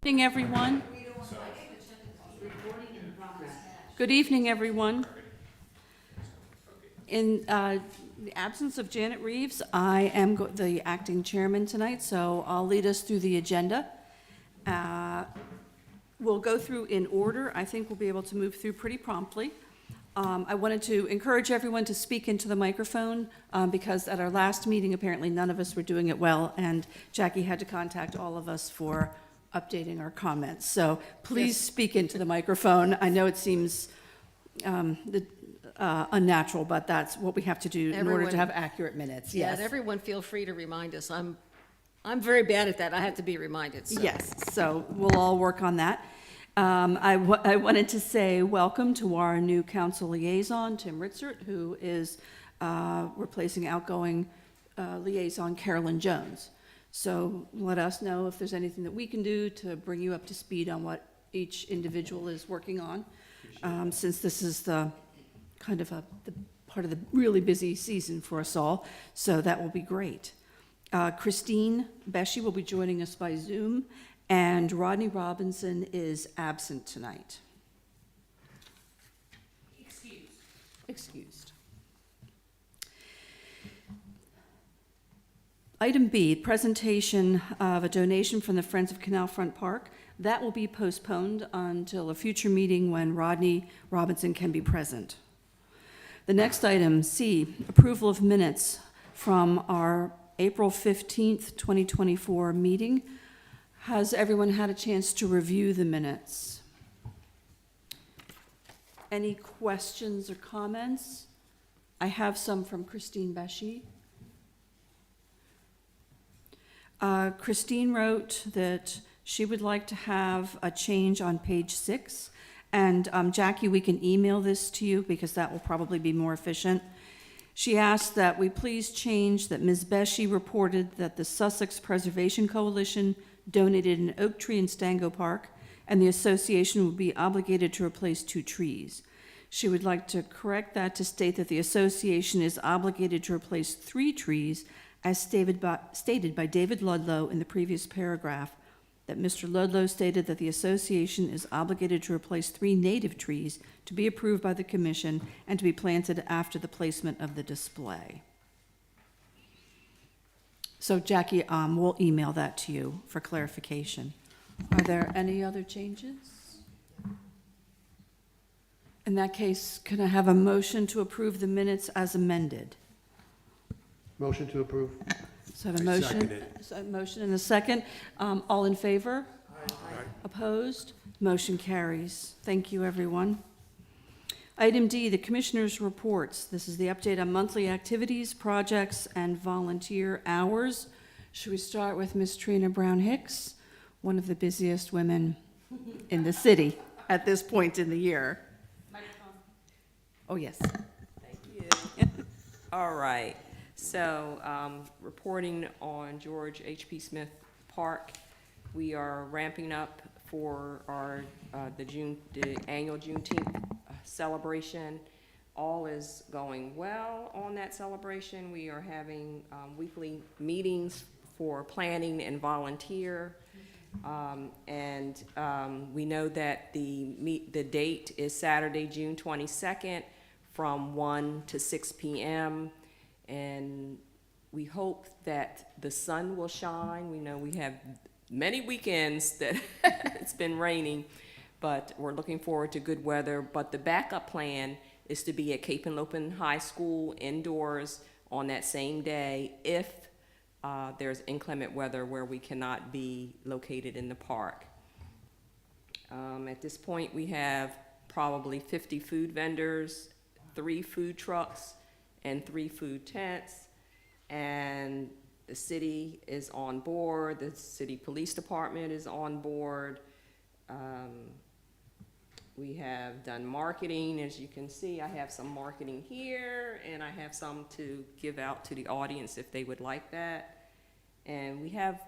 Good evening, everyone. Good evening, everyone. In the absence of Janet Reeves, I am the acting chairman tonight, so I'll lead us through the agenda. We'll go through in order. I think we'll be able to move through pretty promptly. I wanted to encourage everyone to speak into the microphone because at our last meeting, apparently none of us were doing it well, and Jackie had to contact all of us for updating our comments. So please speak into the microphone. I know it seems unnatural, but that's what we have to do in order to have accurate minutes. Yeah, Yes. and everyone feel free to remind us. I'm very bad at that. I have to be reminded. So. Yes, so we'll all work on that. I wanted to say welcome to our new council liaison, Tim Ritzert, who is replacing outgoing liaison Carolyn Jones. So let us know if there's anything that we can do to bring you up to speed on what each individual is working on, since this is the kind of the part of the really busy season for us all. So that will be great. Christine Beshy will be joining us by Zoom, and Rodney Robinson is absent tonight. Excused. Item B, presentation of a donation from the Friends of Canalfront Park. That will be postponed until a future meeting when Rodney Robinson can be present. The next item, C, approval of minutes from our April 15th, 2024 meeting. Has everyone had a chance to review the minutes? Any questions or comments? I have some from Christine Beshy. Christine wrote that she would like to have a change on page 6. And Jackie, we can email this to you because that will probably be more efficient. She asked that we please change that Ms. Beshy reported that the Sussex Preservation Coalition donated an oak tree in Stango Park, and the association would be obligated to replace 2 trees. She would like to correct that to state that the association is obligated to replace 3 trees, as stated by David Ludlow in the previous paragraph, that Mr. Ludlow stated that the association is obligated to replace 3 native trees to be approved by the commission and to be planted after the placement of the display. So Jackie, we'll email that to you for clarification. Are there any other changes? In that case, can I have a motion to approve the minutes as amended? Motion to approve. So I have a motion. So a motion and a second. All in favor? Aye. Opposed? Motion carries. Thank you, everyone. Item D, the Commissioners' reports. This is the update on monthly activities, projects, and volunteer hours. Should we start with Ms. Trina Brown-Hicks, one of the busiest women in the city at this point in the year? Microphone. Oh, yes. Thank you. All right. So, reporting on George H.P. Smith Park, we are ramping up for our the annual Juneteenth celebration. All is going well on that celebration. We are having weekly meetings for planning and volunteer, and we know that the date is Saturday, June 22nd, from 1 to 6 p.m. And we hope that the sun will shine. We know we have many weekends that it's been raining, but we're looking forward to good weather. But the backup plan is to be at Cape and Lopin High School indoors on that same day if there's inclement weather where we cannot be located in the park. At this point, we have probably 50 food vendors, 3 food trucks, and 3 food tents, and the city is on board, the city police department is on board. We have done marketing. As you can see, I have some marketing here, and I have some to give out to the audience if they would like that. And we have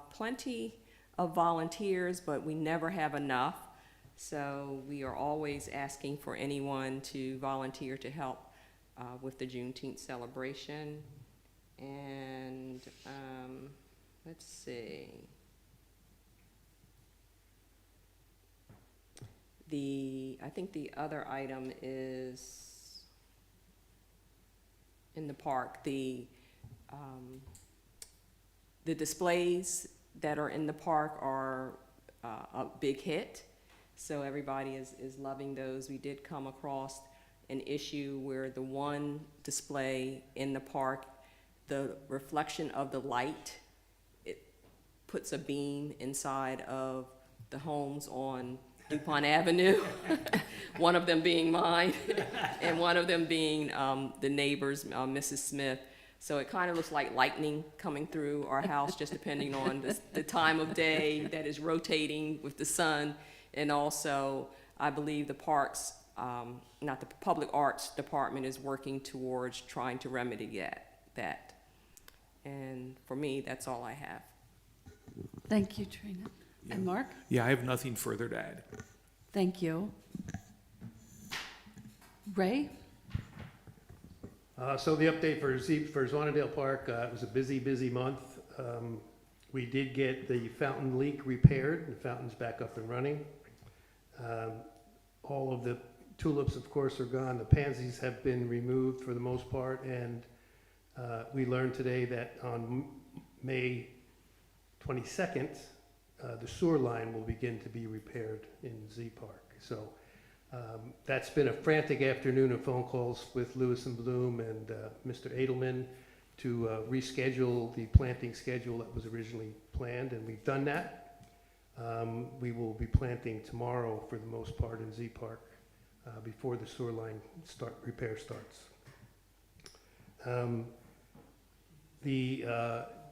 plenty of volunteers, but we never have enough, so we are always asking for anyone to volunteer to help with the Juneteenth celebration. And let's see. I think the other item is in the park, the displays that are in the park are a big hit, so everybody is loving those. We did come across an issue where the one display in the park, the reflection of the light, it puts a beam inside of the homes on DuPont Avenue, one of them being mine, and one of them being the neighbor's, Mrs. Smith. So it kind of looks like lightning coming through our house, just depending on the time of day that is rotating with the sun. And also, I believe the parks, not the Public Arts Department, is working towards trying to remedy that. And for me, that's all I have. Thank you, Trina. And Mark? Yeah, I have nothing further to add. Thank you. Ray? So the update for Zwannendale Park, it was a busy month. We did get the fountain leak repaired. The fountain's back up and running. All of the tulips, of course, are gone. The pansies have been removed for the most part, and we learned today that on May 22nd, the sewer line will begin to be repaired in Z Park. So that's been a frantic afternoon of phone calls with Lewis and Bloom and Mr. Edelman to reschedule the planting schedule that was originally planned, and we've done that. We will be planting tomorrow for the most part in Z Park before the sewer line repair starts.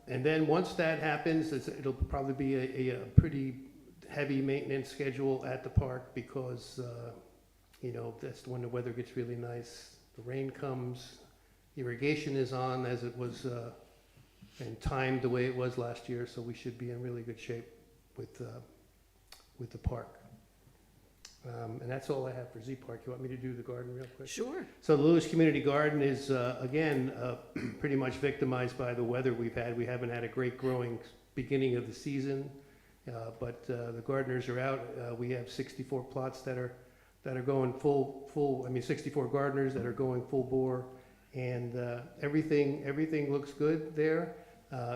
And then once that happens, it'll probably be a pretty heavy maintenance schedule at the park because, that's when the weather gets really nice. The rain comes, irrigation is on as it was and timed the way it was last year, so we should be in really good shape with the park. And that's all I have for Z Park. You want me to do the garden real quick? Sure. So the Lewis Community Garden is, again, pretty much victimized by the weather we've had. We haven't had a great growing beginning of the season, but the gardeners are out. We have 64 plots that are going full. I mean, 64 gardeners that are going full bore, and everything looks good there.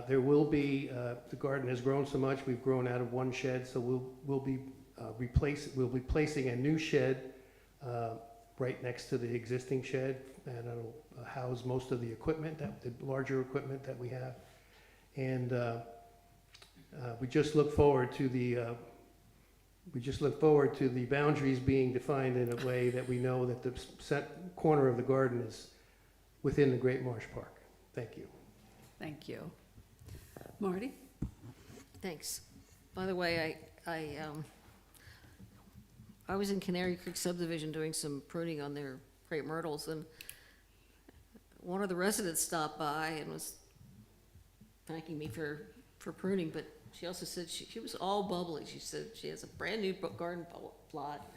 There will be the garden has grown so much. We've grown out of one shed, so we'll be placing a new shed right next to the existing shed, and it'll house most of the equipment, the larger equipment that we have. And we just look forward to the boundaries being defined in a way that we know that the set corner of the garden is within the Great Marsh Park. Thank you. Thank you. Marty? Thanks. By the way, I was in Canary Creek subdivision doing some pruning on their crepe myrtles, and one of the residents stopped by and was thanking me for pruning, but she also said she was all bubbly. She said she has a brand new garden plot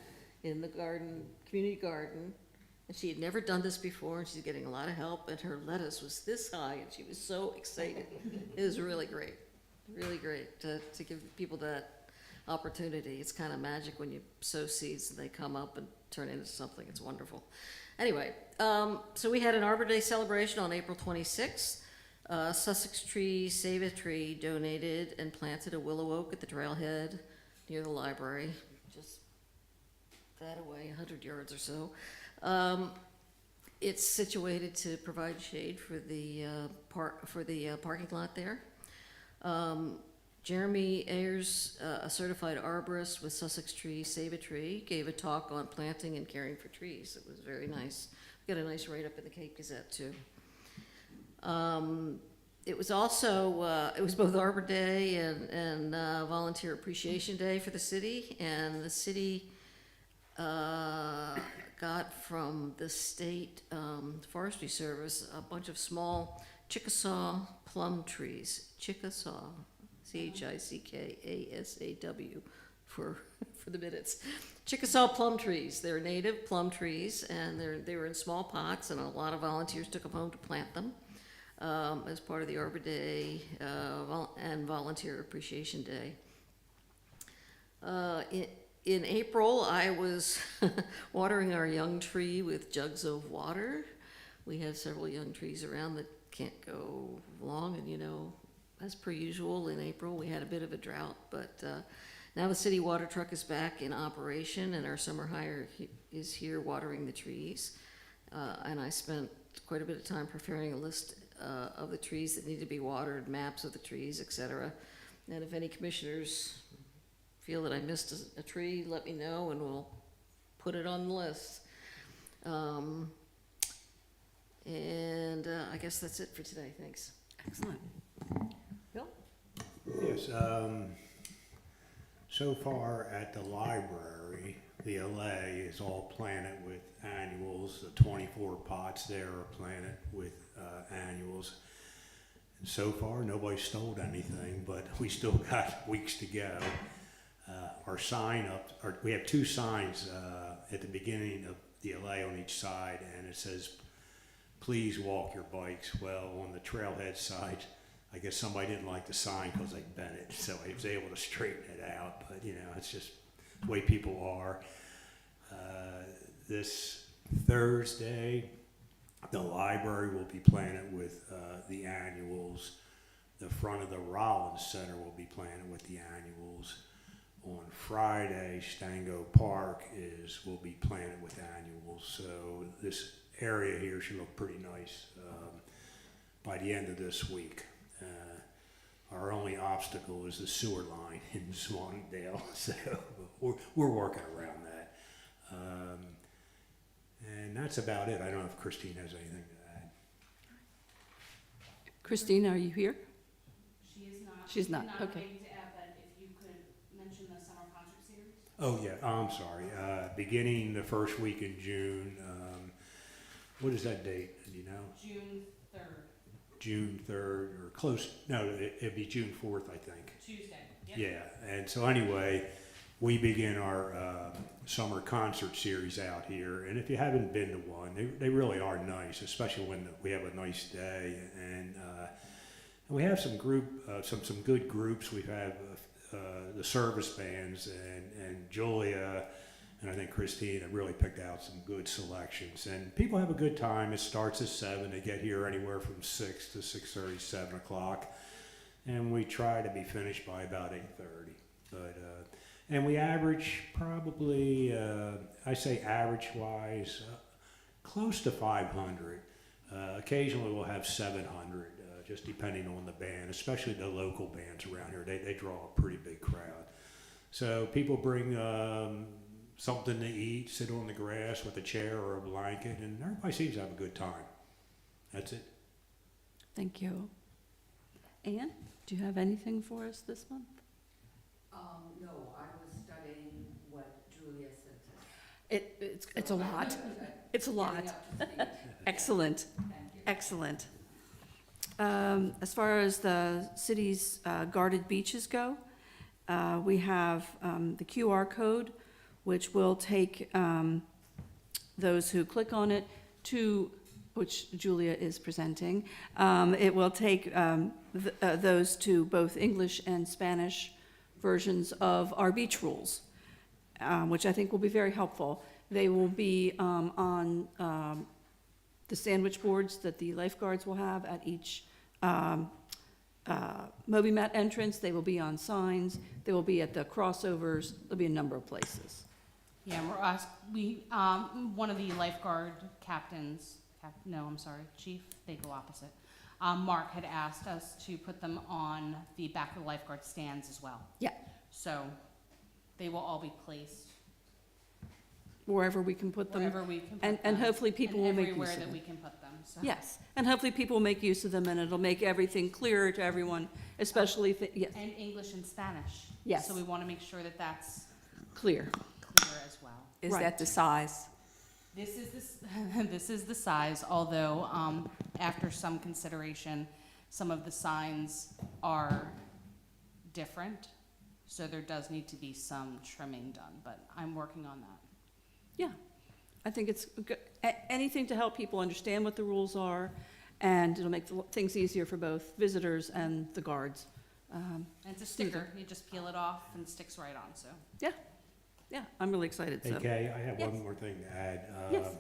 in the community garden, and she had never done this before, and she's getting a lot of help, and her lettuce was this high, and she was so excited. It was really great to give people that opportunity. It's kind of magic when you sow seeds and they come up and turn into something. It's wonderful. Anyway, so we had an Arbor Day celebration on April 26th. Sussex Tree Save a Tree donated and planted a willow oak at the trailhead near the library, just that away, 100 yards or so. It's situated to provide shade for the parking lot there. Jeremy Ayers, a certified arborist with Sussex Tree Save a Tree, gave a talk on planting and caring for trees. It was very nice. We got a nice write-up in the Cape Gazette, too. It was also, it was both Arbor Day and Volunteer Appreciation Day for the city, and the city got from the state forestry service a bunch of small Chickasaw plum trees. Chickasaw. Chickasaw for the minutes. Chickasaw plum trees. They're native plum trees, and they were in small pots, and a lot of volunteers took them home to plant them as part of the Arbor Day and Volunteer Appreciation Day. in April, I was watering our young tree with jugs of water. We have several young trees around that can't go long, and you know, as per usual, in April, we had a bit of a drought, but now the city water truck is back in operation, and our summer hire is here watering the trees. And I spent quite a bit of time preparing a list of the trees that need to be watered, maps of the trees, etc. And if any commissioners feel that I missed a tree, let me know, and we'll put it on the list. And I guess that's it for today. Thanks. Excellent. Bill? Yes, so far at the library, the LA is all planted with annuals. The 24 pots there are planted with annuals. And so far, nobody stole anything, but we still got weeks to go. Our sign up, we have two signs at the beginning of the LA on each side, and it says, "Please walk your bikes." Well, on the trailhead side, I guess somebody didn't like the sign because they bent it, so I was able to straighten it out. But you know, it's just the way people are. This Thursday, the library will be planted with the annuals. The front of the Rollins Center will be planted with the annuals. On Friday, Stango Park will be planted with annuals. So this area here should look pretty nice by the end of this week. Our only obstacle is the sewer line in Swanningdale, so we're working around that. And that's about it. I don't know if Christine has anything to add. Christine, are you here? She is not. She's not, Not okay. waiting to add, but if you could mention the summer concert series. Oh, yeah, I'm sorry. Beginning the first week in June, what is that date? Do you know? June 3rd, June 3rd or close, no, it'd be June 4th, I think. Tuesday. Yep. Yeah, and so anyway, we begin our summer concert series out here, and if you haven't been to one, they really are nice, especially when we have a nice day, and we have some good groups. We have the service bands, and Julia and I think Christine have really picked out some good selections, and people have a good time. It starts at 7. They get here anywhere from 6 to 6:30, 7 o'clock, and we try to be finished by about 8:30. But and we average probably, I say average-wise, close to 500. Occasionally we'll have 700, just depending on the band, especially the local bands around here. They draw a pretty big crowd. So people bring something to eat, sit on the grass with a chair or a blanket, and everybody seems to have a good time. That's it. Thank you. Anne, do you have anything for us this month? No, I was studying what Julia said. It's a lot. It's a lot. Excellent. Excellent. As far as the city's guarded beaches go, we have the QR code, which will take those who click on it to, which Julia is presenting. It will take those to both English and Spanish versions of our beach rules, which I think will be very helpful. They will be on the sandwich boards that the lifeguards will have at each Moby Mat entrance. They will be on signs. They will be at the crossovers. There'll be a number of places. Yeah, one of the lifeguard captains, chief, they go opposite. Mark had asked us to put them on the back of the lifeguard stands as well. Yeah. So they will all be placed Wherever we can put them. wherever we can put And them. hopefully people will make use everywhere of that them. we can put them, so. Yes, and hopefully people will make use of them, and it'll make everything clearer to everyone, especially, yes, And English and Spanish. Yes. So we want to make sure that that's clear. clear as well. Is Right. that the size? This is the size, although after some consideration, some of the signs are different, so there does need to be some trimming done, but I'm working on that. Yeah, I think it's good. Anything to help people understand what the rules are, and it'll make things easier for both visitors and the guards. And it's a sticker, you just peel it off and it sticks right on, so. Yeah, Yeah, I'm really excited, Hey so. Kay, I have Yes. one more thing to add. Yes.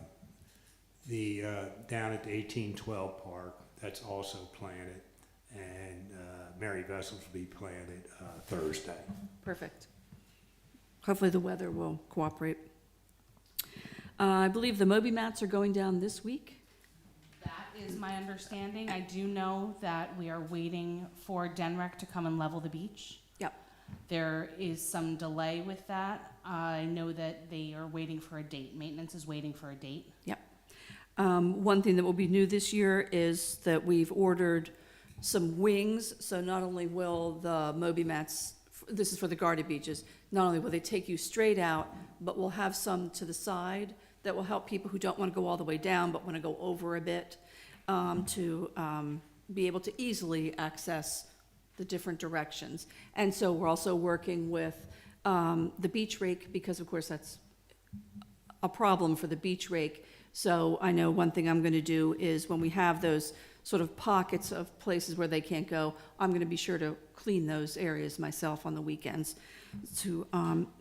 The, down at the 1812 Park, that's also planted, and Mary Vessels will be planted Thursday. Perfect. Hopefully the weather will cooperate. I believe the Moby mats are going down this week. That is my understanding. I do know that we are waiting for Denrec to come and level the beach. Yep. There is some delay with that. I know that they are waiting for a date. Maintenance is waiting for a date. Yep. One thing that will be new this year is that we've ordered some wings, so not only will the Moby mats, this is for the guarded beaches, not only will they take you straight out, but we'll have some to the side that will help people who don't want to go all the way down, but want to go over a bit, to be able to easily access the different directions. And so we're also working with the beach rake, because of course that's a problem for the beach rake. So I know one thing I'm going to do is when we have those sort of pockets of places where they can't go, I'm going to be sure to clean those areas myself on the weekends to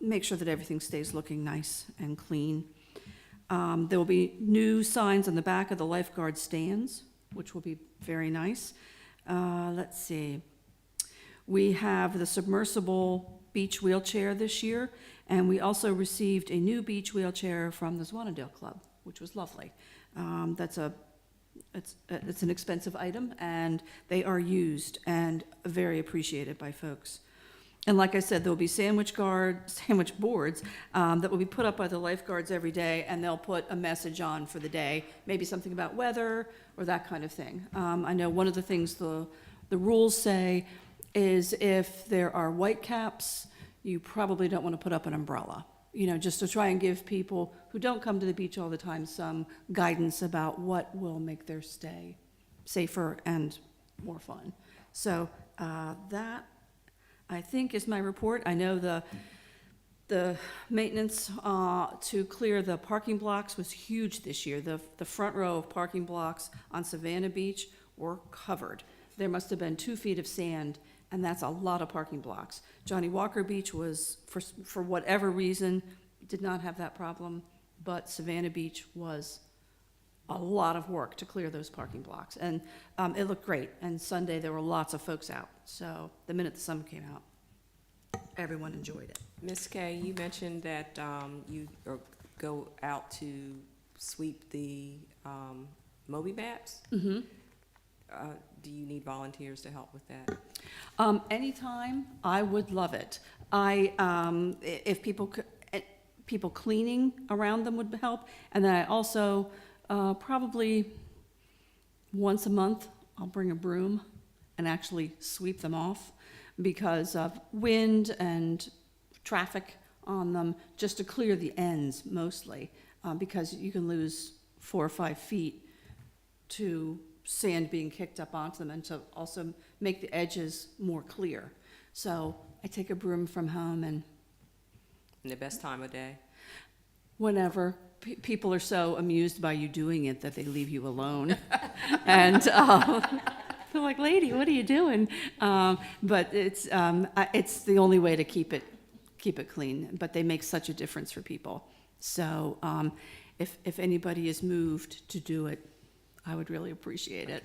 make sure that everything stays looking nice and clean. There will be new signs on the back of the lifeguard stands, which will be very nice. Let's see. We have the submersible beach wheelchair this year, and we also received a new beach wheelchair from the Swanndale Club, which was lovely. It's an expensive item, and they are used and very appreciated by folks. And like I said, there'll be sandwich boards that will be put up by the lifeguards every day, and they'll put a message on for the day, maybe something about weather or that kind of thing. I know one of the things the rules say is if there are white caps, you probably don't want to put up an umbrella, just to try and give people who don't come to the beach all the time some guidance about what will make their stay safer and more fun. So that, I think, is my report. I know the maintenance to clear the parking blocks was huge this year. The front row of parking blocks on Savannah Beach were covered. There must have been 2 feet of sand, and that's a lot of parking blocks. Johnny Walker Beach was, for whatever reason, did not have that problem, but Savannah Beach was a lot of work to clear those parking blocks. And it looked great, and Sunday there were lots of folks out. So the minute the sun came out, everyone enjoyed it. Ms. Kay, you mentioned that you go out to sweep the Moby mats. Mm-hmm. Do you need volunteers to help with that? Anytime, I would love it. If people cleaning around them would help, and then I also, probably once a month, I'll bring a broom and actually sweep them off because of wind and traffic on them, just to clear the ends mostly, because you can lose 4 or 5 feet to sand being kicked up onto them, and to also make the edges more clear. So I take a broom from home, and In the best time of day? whenever people are so amused by you doing it that they leave you alone. And they're like, lady, what are you doing? But it's the only way to keep it clean, but they make such a difference for people. So if anybody is moved to do it, I would really appreciate it.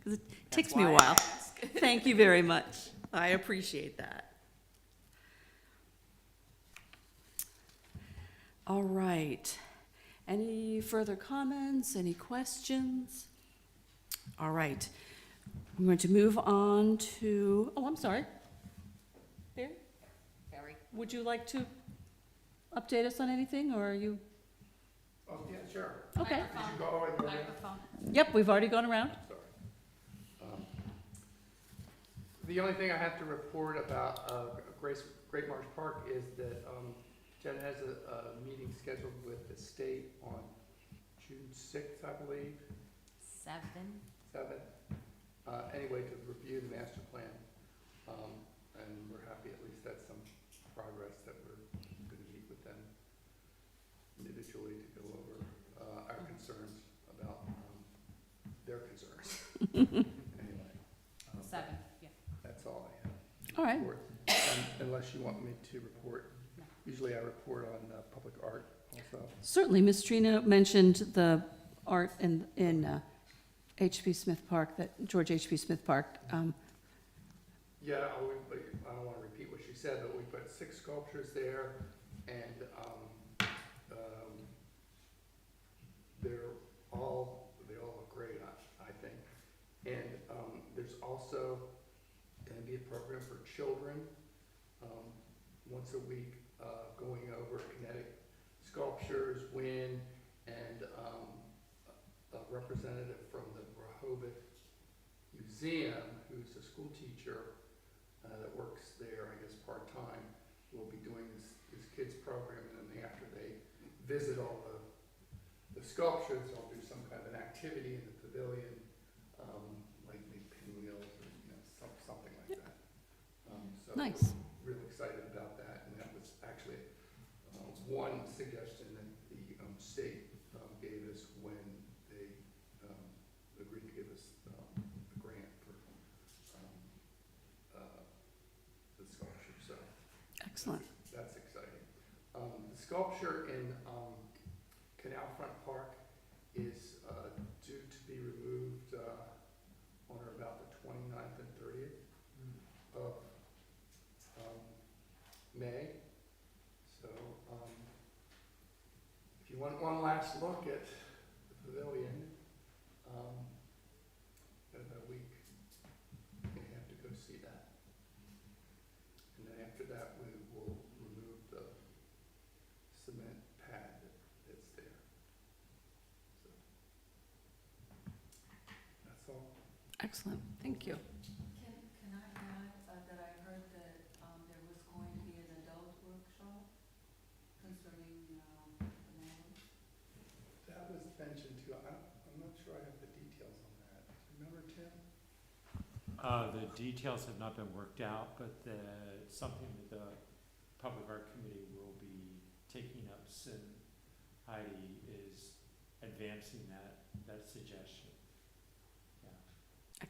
'Cause it takes me a why I while. ask. Thank you very much. I appreciate that. All right. Any further comments? Any questions? All right. I'm going to move on to, oh, I'm sorry. Barry? Barry. Would you like to update us on anything, or are you? Oh, yeah, sure. Okay. Did you go over there? Microphone. Yep, we've already gone around. Sorry. The only thing I have to report about Great Marsh Park is that Jen has a meeting scheduled with the state on June 6th, I believe, 7th. Anyway, to review the master plan. And we're happy at least that's some progress that we're going to meet with them individually to go over our concerns about their concerns. Anyway. 7th, yeah. That's all I have. All right. Report. Unless you want me to report. usually I report on public art also. Certainly, Ms. Trina mentioned the art in H.P. Smith Park, that George H.P. Smith Park. Yeah, I don't want to repeat what she said, but we put 6 sculptures there, and they all look great, I think. And there's also going to be a program for children, once a week, going over kinetic sculptures, wind, and a representative from the Rehoboth Museum, who's a school teacher that works there, I guess, part-time, will be doing this kids program, and then after they visit all the sculptures, they'll do some kind of an activity in the pavilion, like make pinwheels or something like that. So Nice. we're really excited about that, and that was actually one suggestion that the state gave us when they agreed to give us the grant for the sculpture. So Excellent. that's exciting. The sculpture in Canalfront Park is due to be removed on or about the 29th and 30th of May. So if you want one last look at the pavilion, in about a week, you have to go see that. And then after that, we will remove the cement pad that's there. So that's all. Excellent. Thank you. Can I add that I heard that there was going to be an adult workshop concerning bananas? That was mentioned too. I'm not sure I have the details on that. Remember, Tim? The details have not been worked out, but something that the Public Art Committee will be taking up soon. Heidi is advancing that suggestion. Yeah.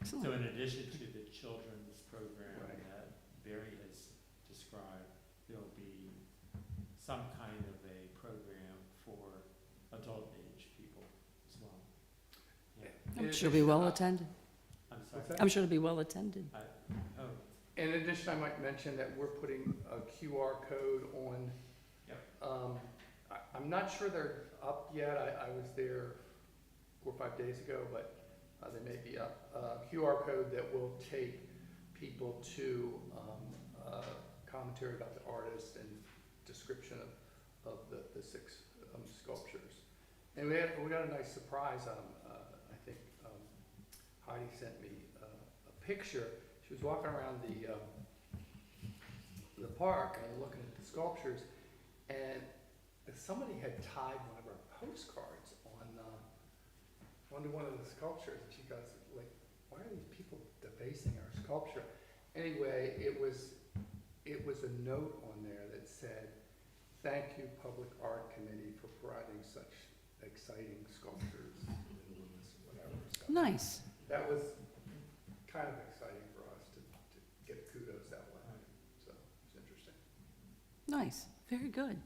So Excellent. in addition to the children's program Right. that Barry has described, there'll be some kind of a program for adult age people as well. Yeah. I'm sure it'll be well attended. I'm sorry. What's that? I'm sure it'll be well attended. Oh, In addition, I might mention that we're putting a QR code on. Yep. I'm not sure they're up yet. I was there 4 or 5 days ago, but they may be up. QR code that will take people to commentary about the artist and description of the 6 sculptures. And we got a nice surprise. I think Heidi sent me a picture. She was walking around the park and looking at the sculptures, and somebody had tied one of our postcards onto one of the sculptures. And she goes, like, why are these people defacing our sculpture? Anyway, it was a note on there that said, "Thank you, Public Art Committee, for providing such exciting sculptures in Lewis," whatever. So Nice. that was kind of exciting for us to get kudos that way. So it's interesting. Nice. Very good.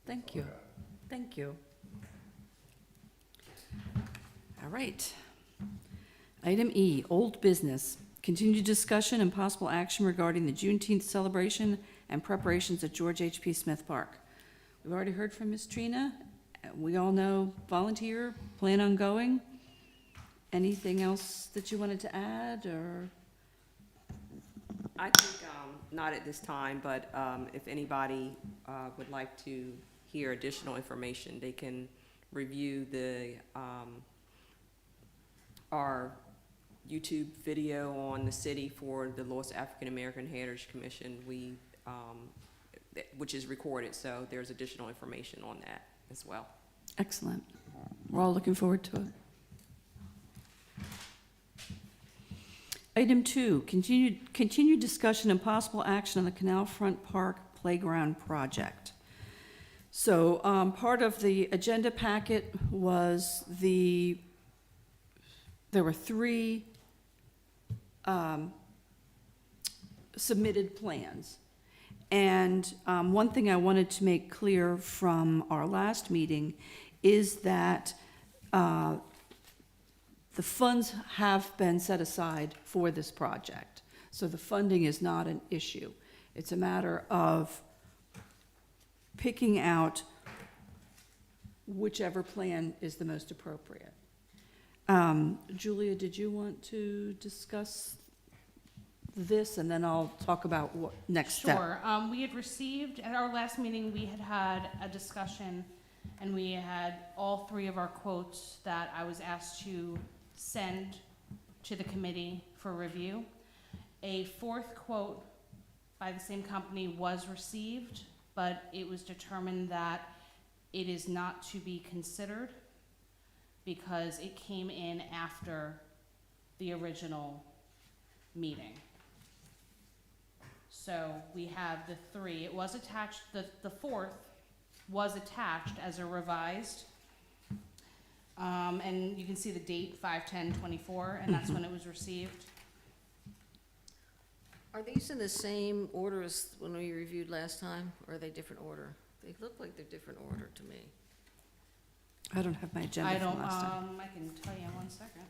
Thank you. Okay. Thank you. All right. Item E, old business. Continued discussion and possible action regarding the Juneteenth celebration and preparations at George H.P. Smith Park. We've already heard from Ms. Trina. We all know volunteer, plan on going. Anything else that you wanted to add, or? I think, not at this time, but if anybody would like to hear additional information, they can review our YouTube video on the city for the Lewis African American Heritage Commission, which is recorded, so there's additional information on that as well. Excellent. We're all looking forward to it. Item 2, continued discussion and possible action on the Canalfront Park Playground project. So part of the agenda packet was there were 3 submitted plans. And one thing I wanted to make clear from our last meeting is that the funds have been set aside for this project. So the funding is not an issue. It's a matter of picking out whichever plan is the most appropriate. Julia, did you want to discuss this, and then I'll talk about what next step? Sure. We had received, at our last meeting, we had a discussion, and we had all three of our quotes that I was asked to send to the committee for review. A fourth quote by the same company was received, but it was determined that it is not to be considered because it came in after the original meeting. So we have the three. It was attached, the fourth was attached as a revised. And you can see the date, 5/10/24, and that's when it was received. Are these in the same order as when we reviewed last time, or are they different order? They look like they're different order to me. I don't have my I agenda don't, from last time. I can tell you in 1 second.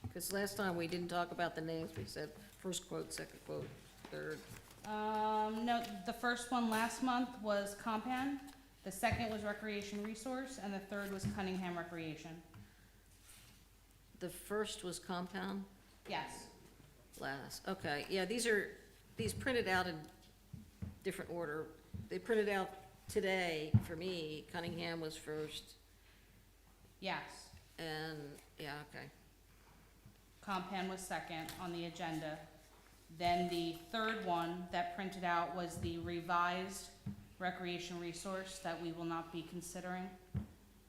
Because last time we didn't talk about the names, we said first quote, second quote, third. No, the first one last month was Compan, the second was Recreation Resource, and the third was Cunningham Recreation. The first was Compound Yes. last, okay, yeah, these printed out in different order. They printed out today for me, Cunningham was first, Yes. and, yeah, okay. Compan was second on the agenda. Then the third one that printed out was the revised Recreation Resource that we will not be considering.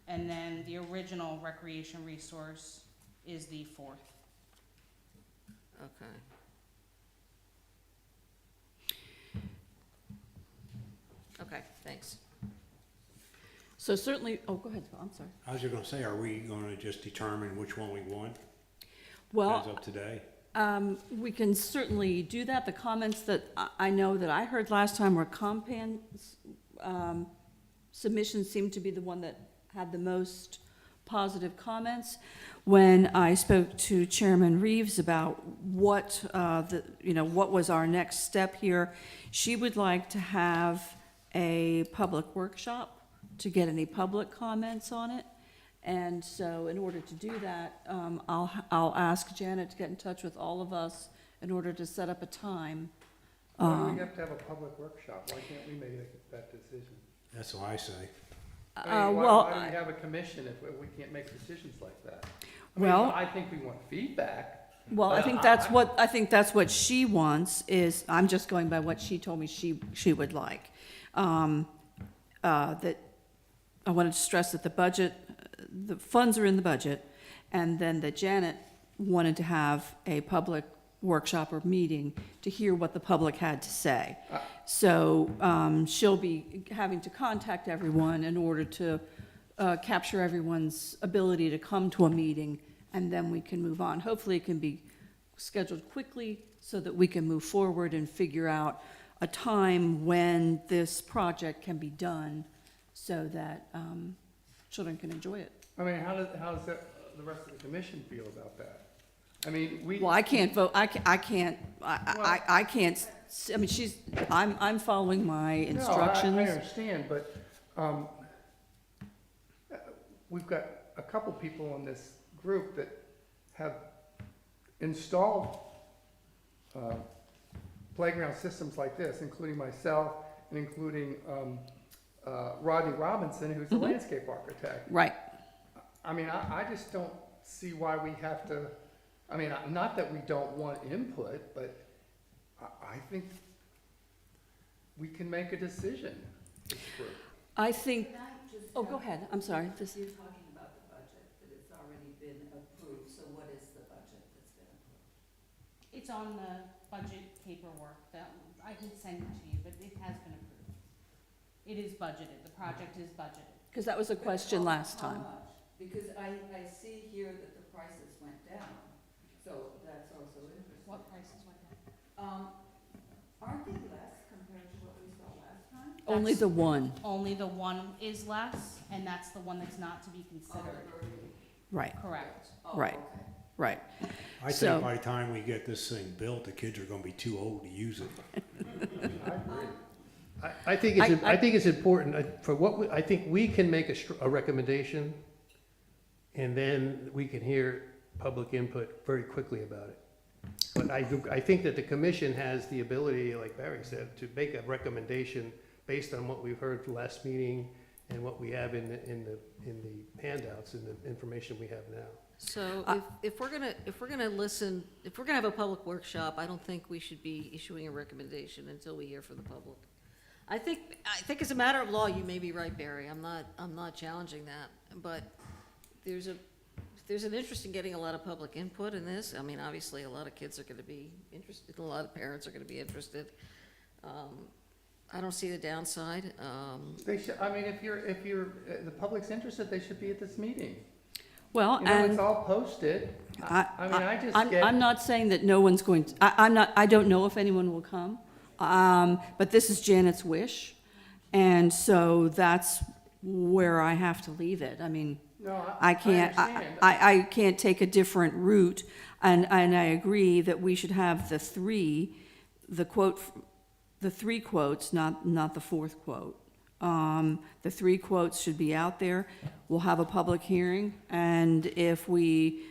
And then the original Recreation Resource is the fourth. Okay. Okay, thanks. So certainly, oh, go ahead, I'm sorry. I was just gonna say, are we gonna just determine which one we want as Well, of today? we can certainly do that. The comments that I know that I heard last time were Compan's submission seemed to be the one that had the most positive comments. When I spoke to Chairman Reeves about what what was our next step here, she would like to have a public workshop to get any public comments on it. And so in order to do that, I'll ask Janet to get in touch with all of us in order to set up a time. Why do we have to have a public workshop? Why can't we make that decision? That's what I say. I mean, why do we have a commission if we can't make decisions like that? I mean, Well- I think we want feedback. Well, I But think that's what she wants is, I'm just going by what she told me she would like. That I wanted to stress that the funds are in the budget, and then that Janet wanted to have a public workshop or meeting to hear what the public had to say. So she'll be having to contact everyone in order to capture everyone's ability to come to a meeting, and then we can move on. Hopefully, it can be scheduled quickly so that we can move forward and figure out a time when this project can be done so that children can enjoy it. I mean, how does the rest of the commission feel about that? I mean, Well, I can't vote, I can't, I mean, I'm following my instructions. No, I understand, but we've got a couple people in this group that have installed playground systems like this, including myself and including Rodney Robinson, who's a landscape architect. Right. I mean, I just don't see why we have to, I mean, not that we don't want input, but I think we can make a decision. This group. I think, Can I just oh, go ahead, I'm sorry. You're talking about the budget, that it's already been approved, so what is the budget that's been approved? It's on the budget paperwork that, I can send it to you, but it has been approved. It is budgeted, the project is budgeted. Because that was a question last time. How much? Because I see here that the prices went down, so that's also interesting. What prices went down? Aren't they less compared to what we saw last time? Only the one, Only the one is less, and that's the one that's not to be considered. right, Correct. right, right. I So- think by the time we get this thing built, the kids are gonna be too old to use it. I think it's important, for what, I think we can make a recommendation, and then we can hear public input very quickly about it. But I think that the commission has the ability, like Barry said, to make a recommendation based on what we've heard last meeting and what we have in the handouts and the information we have now. So if we're gonna listen, if we're gonna have a public workshop, I don't think we should be issuing a recommendation until we hear from the public. I think as a matter of law, you may be right, Barry. I'm not challenging that, but there's an interest in getting a lot of public input in this. I mean, obviously, a lot of kids are gonna be interested, a lot of parents are gonna be interested. I don't see the downside. They should, I mean, if the public's interested, they should be at this meeting. Well, You know, and it's all posted. I mean, I just I'm get, not saying that no one's going to, I don't know if anyone will come, but this is Janet's wish, and so that's where I have to leave it. I mean, no, I can't, understand. I can't take a different route, and I agree that we should have the three quotes, not the fourth quote. The three quotes should be out there. We'll have a public hearing, and if we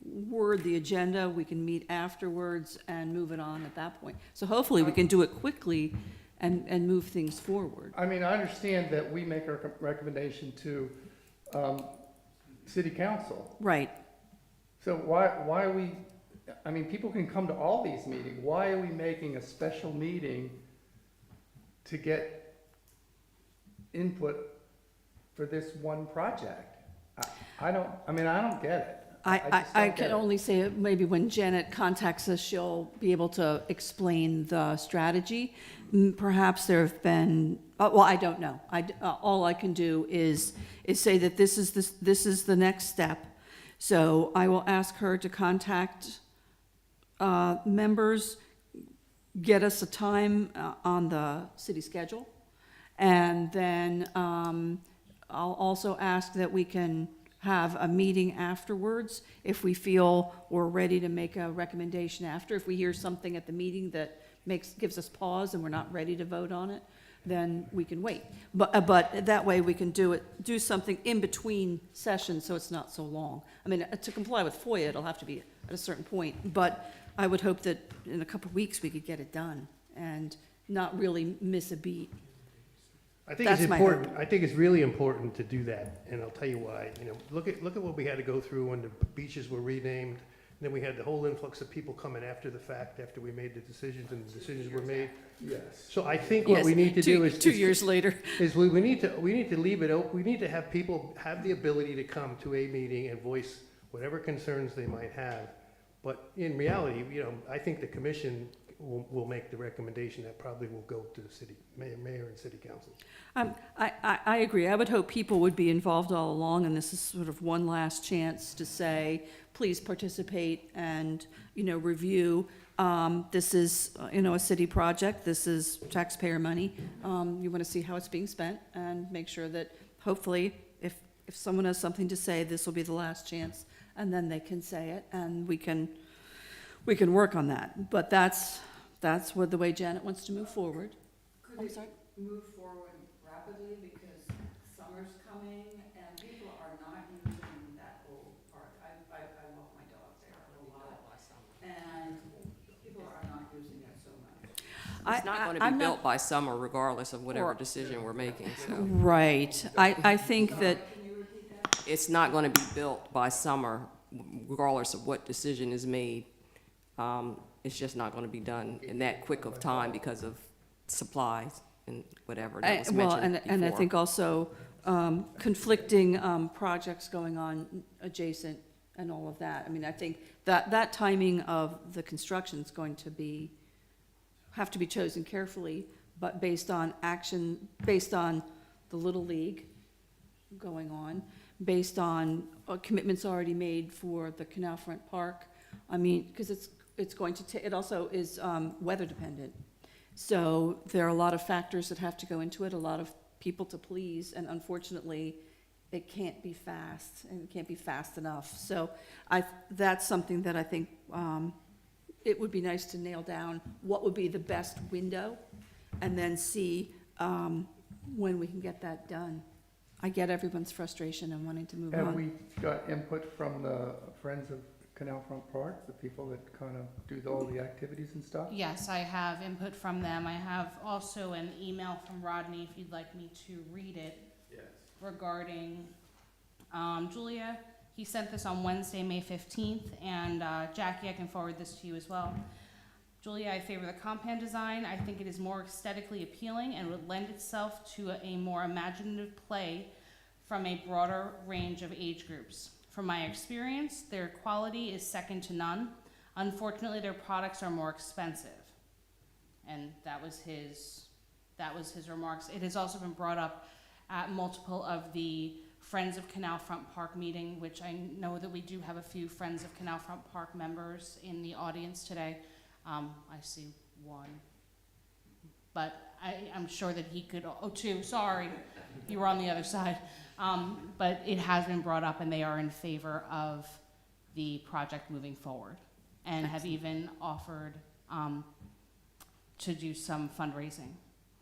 word the agenda, we can meet afterwards and move it on at that point. So hopefully we can do it quickly and move things forward. I mean, I understand that we make our recommendation to city council. Right. So why are we, I mean, people can come to all these meetings. Why are we making a special meeting to get input for this one project? I don't get it. just I don't get can it. only say maybe when Janet contacts us, she'll be able to explain the strategy. Perhaps there have been, well, I don't know. All I can do is say that this is the next step. So I will ask her to contact members, get us a time on the city schedule, and then I'll also ask that we can have a meeting afterwards if we feel we're ready to make a recommendation after. If we hear something at the meeting that gives us pause and we're not ready to vote on it, then we can wait. But that way we can do something in between sessions so it's not so long. I mean, to comply with FOIA, it'll have to be at a certain point, but I would hope that in a couple of weeks we could get it done and not really miss a beat. I think it's That's my important, I think it's really important to do that, and I'll tell you why. You know, look at what we had to go through when the beaches were renamed. Then we had the whole influx of people coming after the fact, after we made the decisions and the decisions were made. Yes. So I think what we need to do is. 2 years later. Is we need to leave it open. We need to have people have the ability to come to a meeting and voice whatever concerns they might have. But in reality, you know, I think the commission will make the recommendation that probably will go to the city, mayor and city council. I agree. I would hope people would be involved all along, and this is sort of one last chance to say, please participate and, you know, review. This is, you know, a city project. This is taxpayer money. You want to see how it's being spent and make sure that hopefully if someone has something to say, this will be the last chance, and then they can say it, and we can work on that. But that's what the way Janet wants to move forward. I'm sorry? Move forward rapidly because summer's coming and people are not using that old park. I walk my dog there a lot. And people are not using it so much. It's not going to be built by summer regardless of whatever decision we're making, so. Right. I think that, Can you repeat that? It's not going to be built by summer regardless of what decision is made. It's just not going to be done in that quick of time because of supplies and whatever that was well, mentioned and I before. think also conflicting projects going on adjacent and all of that. I mean, I think that timing of the construction is going to have to be chosen carefully, but based on based on the Little League going on, based on commitments already made for the Canalfront Park. I mean, because it's it's going to it also is, weather dependent. So there are a lot of factors that have to go into it, a lot of people to please, and unfortunately, it can't be fast, and it can't be fast enough. So that's something that I think, it would be nice to nail down what would be the best window, and then see, when we can get that done. I get everyone's frustration and wanting to move Have on. we got input from the Friends of Canalfront Park, the people that kind of do all the activities and stuff? Yes, I have input from them. I have also an email from Rodney, if you'd like me to read it, Yes. regarding, Julia. He sent this on Wednesday, May 15th, and Jackie, I can forward this to you as well. Julia, I favor the compound design. I think it is more aesthetically appealing and would lend itself to a more imaginative play from a broader range of age groups. From my experience, their quality is second to none. Unfortunately, their products are more expensive. And that was his remarks. It has also been brought up at multiple of the Friends of Canalfront Park meeting, which I know that we do have a few Friends of Canalfront Park members in the audience today. I see one, but I'm sure that he could, two, sorry, you were on the other side. But it has been brought up, and they are in favor of the project moving forward, and have even offered to do some fundraising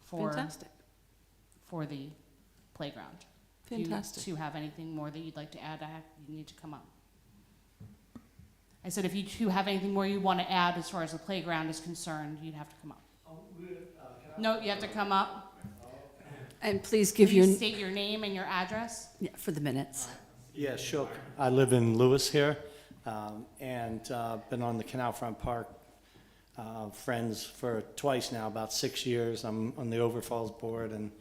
for Fantastic, the playground. fantastic. If you have anything more that you'd like to add, you need to come up. I said if you two have anything more you want to add as far as the playground is concerned, you'd have to come up. No, you have to come up. And please give your, Please state your name and your address. yeah, for the minutes. Yeah, sure. I live in Lewis here, and been on the Canalfront Park Friends for twice now, about 6 years. I'm on the Overfalls board, and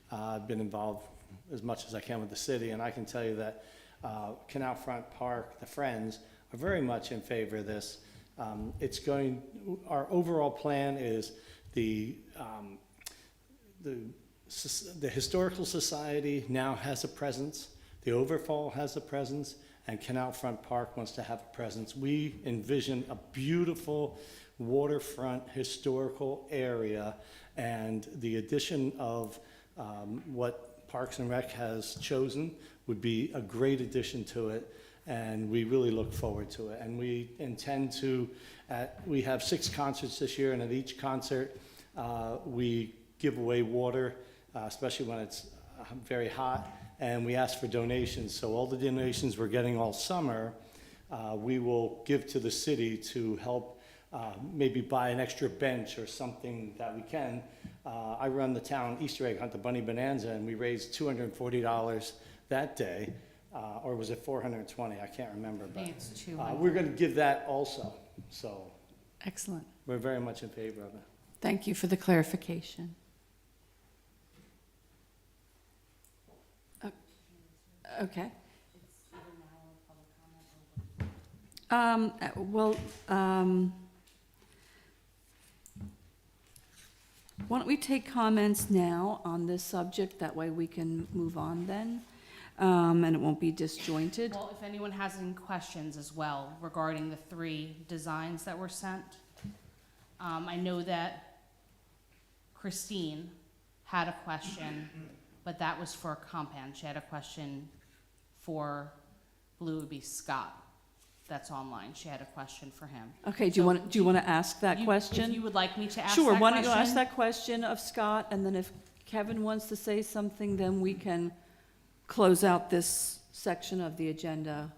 I've been involved as much as I can with the city. And I can tell you that Canalfront Park, the Friends, are very much in favor of this. Our overall plan is the Historical Society now has a presence, the Overfall has a presence, and Canalfront Park wants to have a presence. We envision a beautiful waterfront historical area, and the addition of what Parks and Rec has chosen would be a great addition to it, and we really look forward to it. And we intend to, we have 6 concerts this year, and at each concert we give away water, especially when it's very hot, and we ask for donations. So all the donations we're getting all summer, we will give to the city to help maybe buy an extra bench or something that we can. I run the town Easter egg hunt, the Bunny Bonanza, and we raised $240 that day, or was it $420? I can't remember. I think it's 2. We're going to give that also, so Excellent. we're very much in favor of it. Thank you for the clarification. Okay. Well, why don't we take comments now on this subject? That way we can move on then, and it won't be disjointed. Well, if anyone has any questions as well regarding the 3 designs that were sent. I know that Christine had a question, but that was for a compound. She had a question for, Blue would be Scott, that's online. She had a question for him. Okay, do you want to ask that If question? you would like me to ask that Sure, question? why don't you ask that question of Scott, and then if Kevin wants to say something, then we can close out this section of the agenda.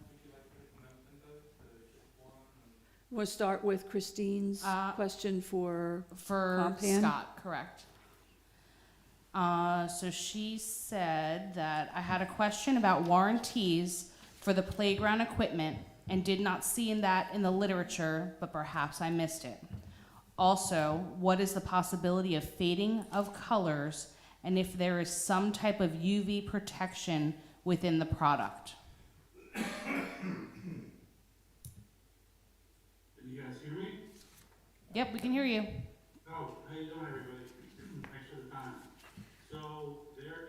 We'll start with Christine's question for For Compan? Scott, correct. So she said that I had a question about warranties for the playground equipment and did not see that in the literature, but perhaps I missed it. Also, what is the possibility of fading of colors, and if there is some type of UV protection within the product? Can you guys hear me? Yep, we can hear you. Oh, how you doing, everybody? Thanks for the time. So there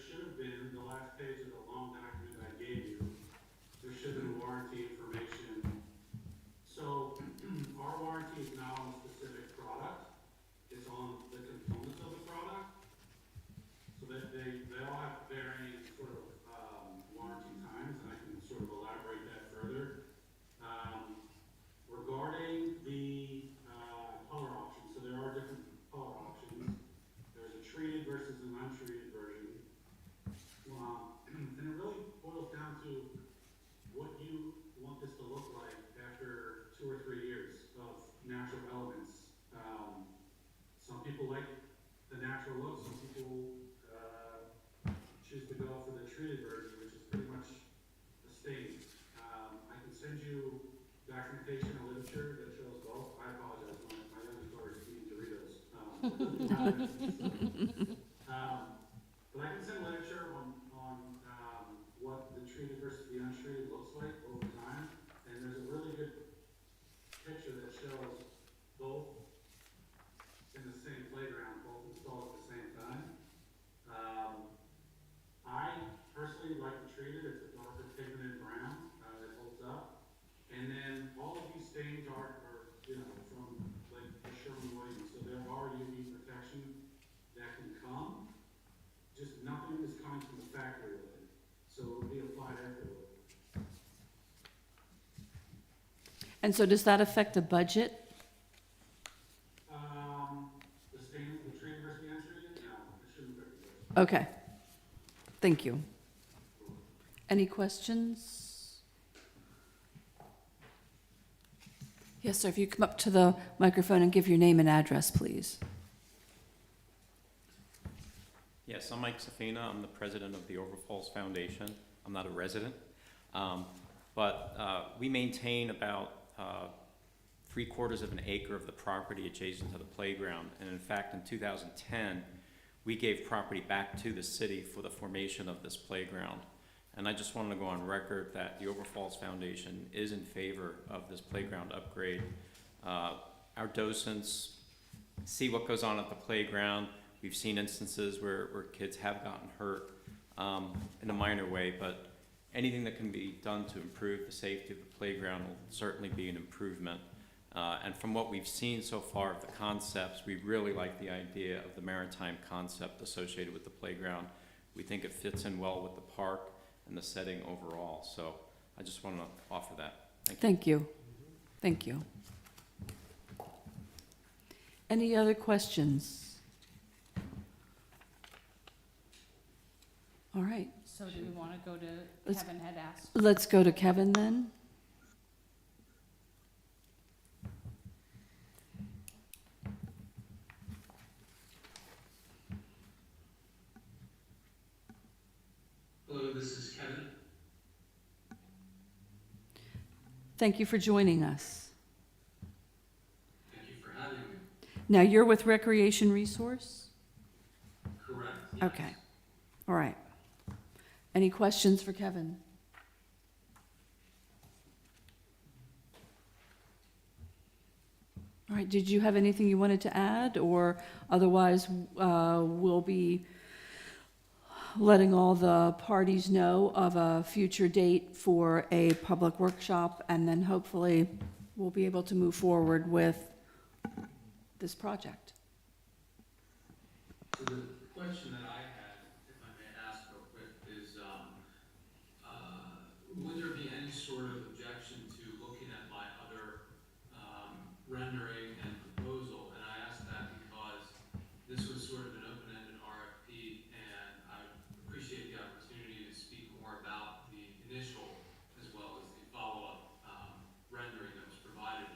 should have been, the last page of the loan document that I gave you, there should have been warranty information. So 2 or 3 years of natural elements. Some people like the natural look, some people choose to go for the treated version, which is pretty much a stain. I can send you documentation and literature that shows both. I apologize, my youngest daughter is eating Doritos. But I can send literature on what the treated versus the untreated looks like over time. And there's a really good picture that shows both in the same playground, both installed at the same time. I personally like the treated. It's a darker pigmented brown that holds up. And then all of these stains are from like the Sherwin-Williams. So there are UV protection that can come. Just nothing is coming from the factory with it. So it will be applied afterward. And so does that affect the budget? The stain, the treated versus the untreated? No, it shouldn't affect the budget. Okay. Thank you. Any questions? Yes, sir, if you come up to the microphone and give your name and address, please. Yes, I'm Mike Safina. I'm the president of the Overfalls Foundation. I'm not a resident. But we maintain about 3/4 of an acre of the property adjacent to the playground. And in fact, in 2010, we gave property back to the city for the formation of this playground. And I just wanted to go on record that the Overfalls Foundation is in favor of this playground upgrade. Our docents see what goes on at the playground. We've seen instances where kids have gotten hurt in a minor way, but anything that can be done to improve the safety of the playground will certainly be an improvement. And from what we've seen so far of the concepts, we really like the idea of the maritime concept associated with the playground. We think it fits in well with the park and the setting overall. So I just want to offer that. Thank you. Thank you. Thank you. Any other questions? All right, So do we want to go to, Let's- Kevin had asked? let's go to Kevin then. Hello, this is Kevin. Thank you for joining us. Thank you for having me. Now, you're with Recreation Resource? Correct. Yes. Okay, all right. Any questions for Kevin? All right, did you have anything you wanted to add, or otherwise we'll be letting all the parties know of a future date for a public workshop, and then hopefully we'll be able to move forward with this project. So the question that I had, if I may ask real quick, is would there be any sort of objection to looking at my other rendering and proposal? And I asked that because this was sort of an open-ended RFP, and I appreciate the opportunity to speak more about the initial as well as the follow-up rendering that was provided.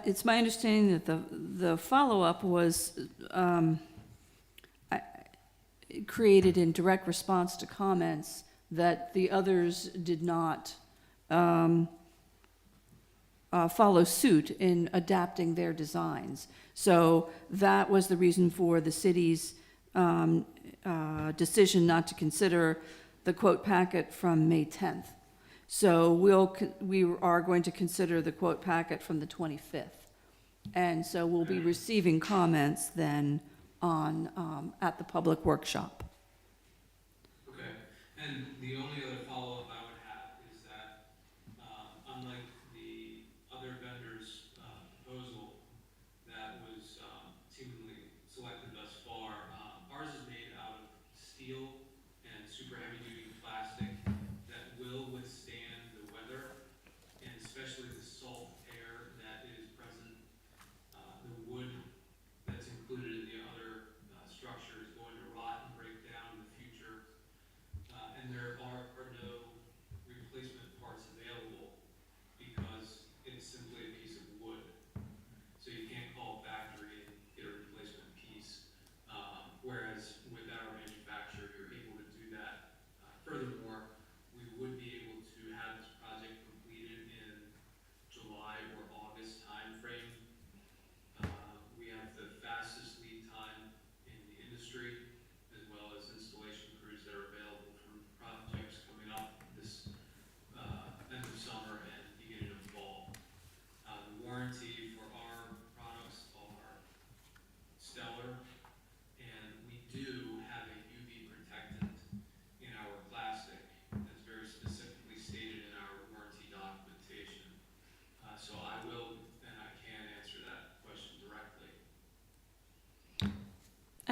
It's my understanding that the follow-up was created in direct response to comments that the others did not follow suit in adapting their designs. So that was the reason for the city's decision not to consider the quote packet from May 10th. So we are going to consider the quote packet from the 25th. And so we'll be receiving comments then on, at the public workshop. Okay, and the only other follow-up I would have is that, unlike the other vendor's proposal that was seemingly selected thus far, ours is made out of steel and super heavy-duty plastic that will withstand the weather, and especially the salt air that is present. The wood that's included in the other structure is going to rot and break down in the future. And there are no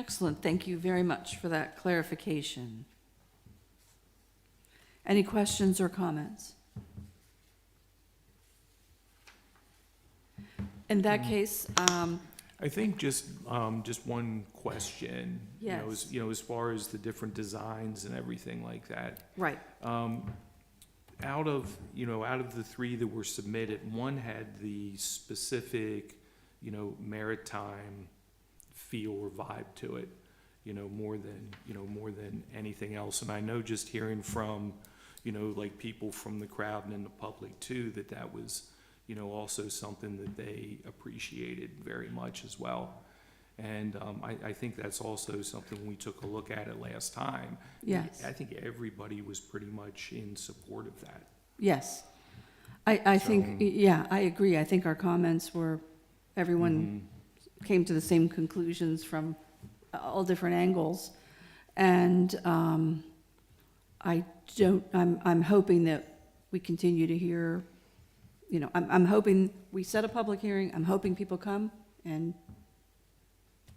Excellent, thank you very much for that clarification. Any questions or comments? In that case, I think just one question. Yes. As far as the different designs and everything like that. right, Out of the three that were submitted, one had the specific, maritime feel or vibe to it, more than anything else. And I know just hearing from, like people from the crowd and in the public too, that was, also something that they appreciated very much as well. And I think that's also something we took a look at it last time. yes. I think everybody was pretty much in support of that. Yes. I think, yeah, I agree. I think our comments were, everyone came to the same conclusions from all different angles. And I'm hoping that we continue to hear, I'm hoping we set a public hearing. I'm hoping people come and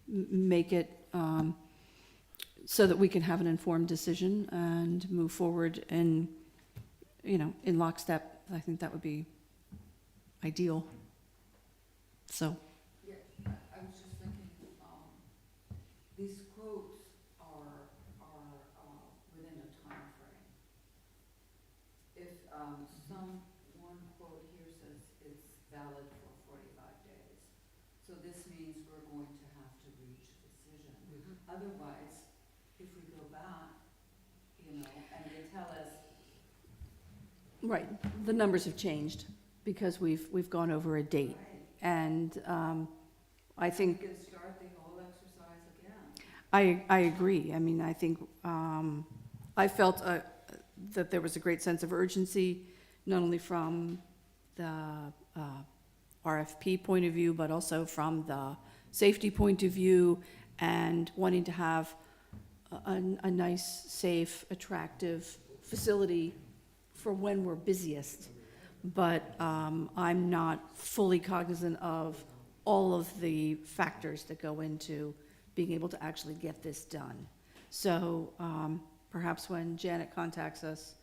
make it so that we can have an informed decision and move forward in lockstep. I think that would be ideal. So, Yeah, I was just thinking, these quotes are within a time frame. If, one quote here says it's valid for 45 days, so this means we're going to have to reach a decision. Otherwise, if we go back, and they tell us, right, the numbers have changed because we've gone over a date. right, And I we think, can start the whole exercise again. I agree. I mean, I think I felt that there was a great sense of urgency, not only from the RFP point of view, but also from the safety point of view, and wanting to have a nice, safe, attractive facility for when we're busiest. But I'm not fully cognizant of all of the factors that go into being able to actually get this done. So perhaps when Janet contacts us,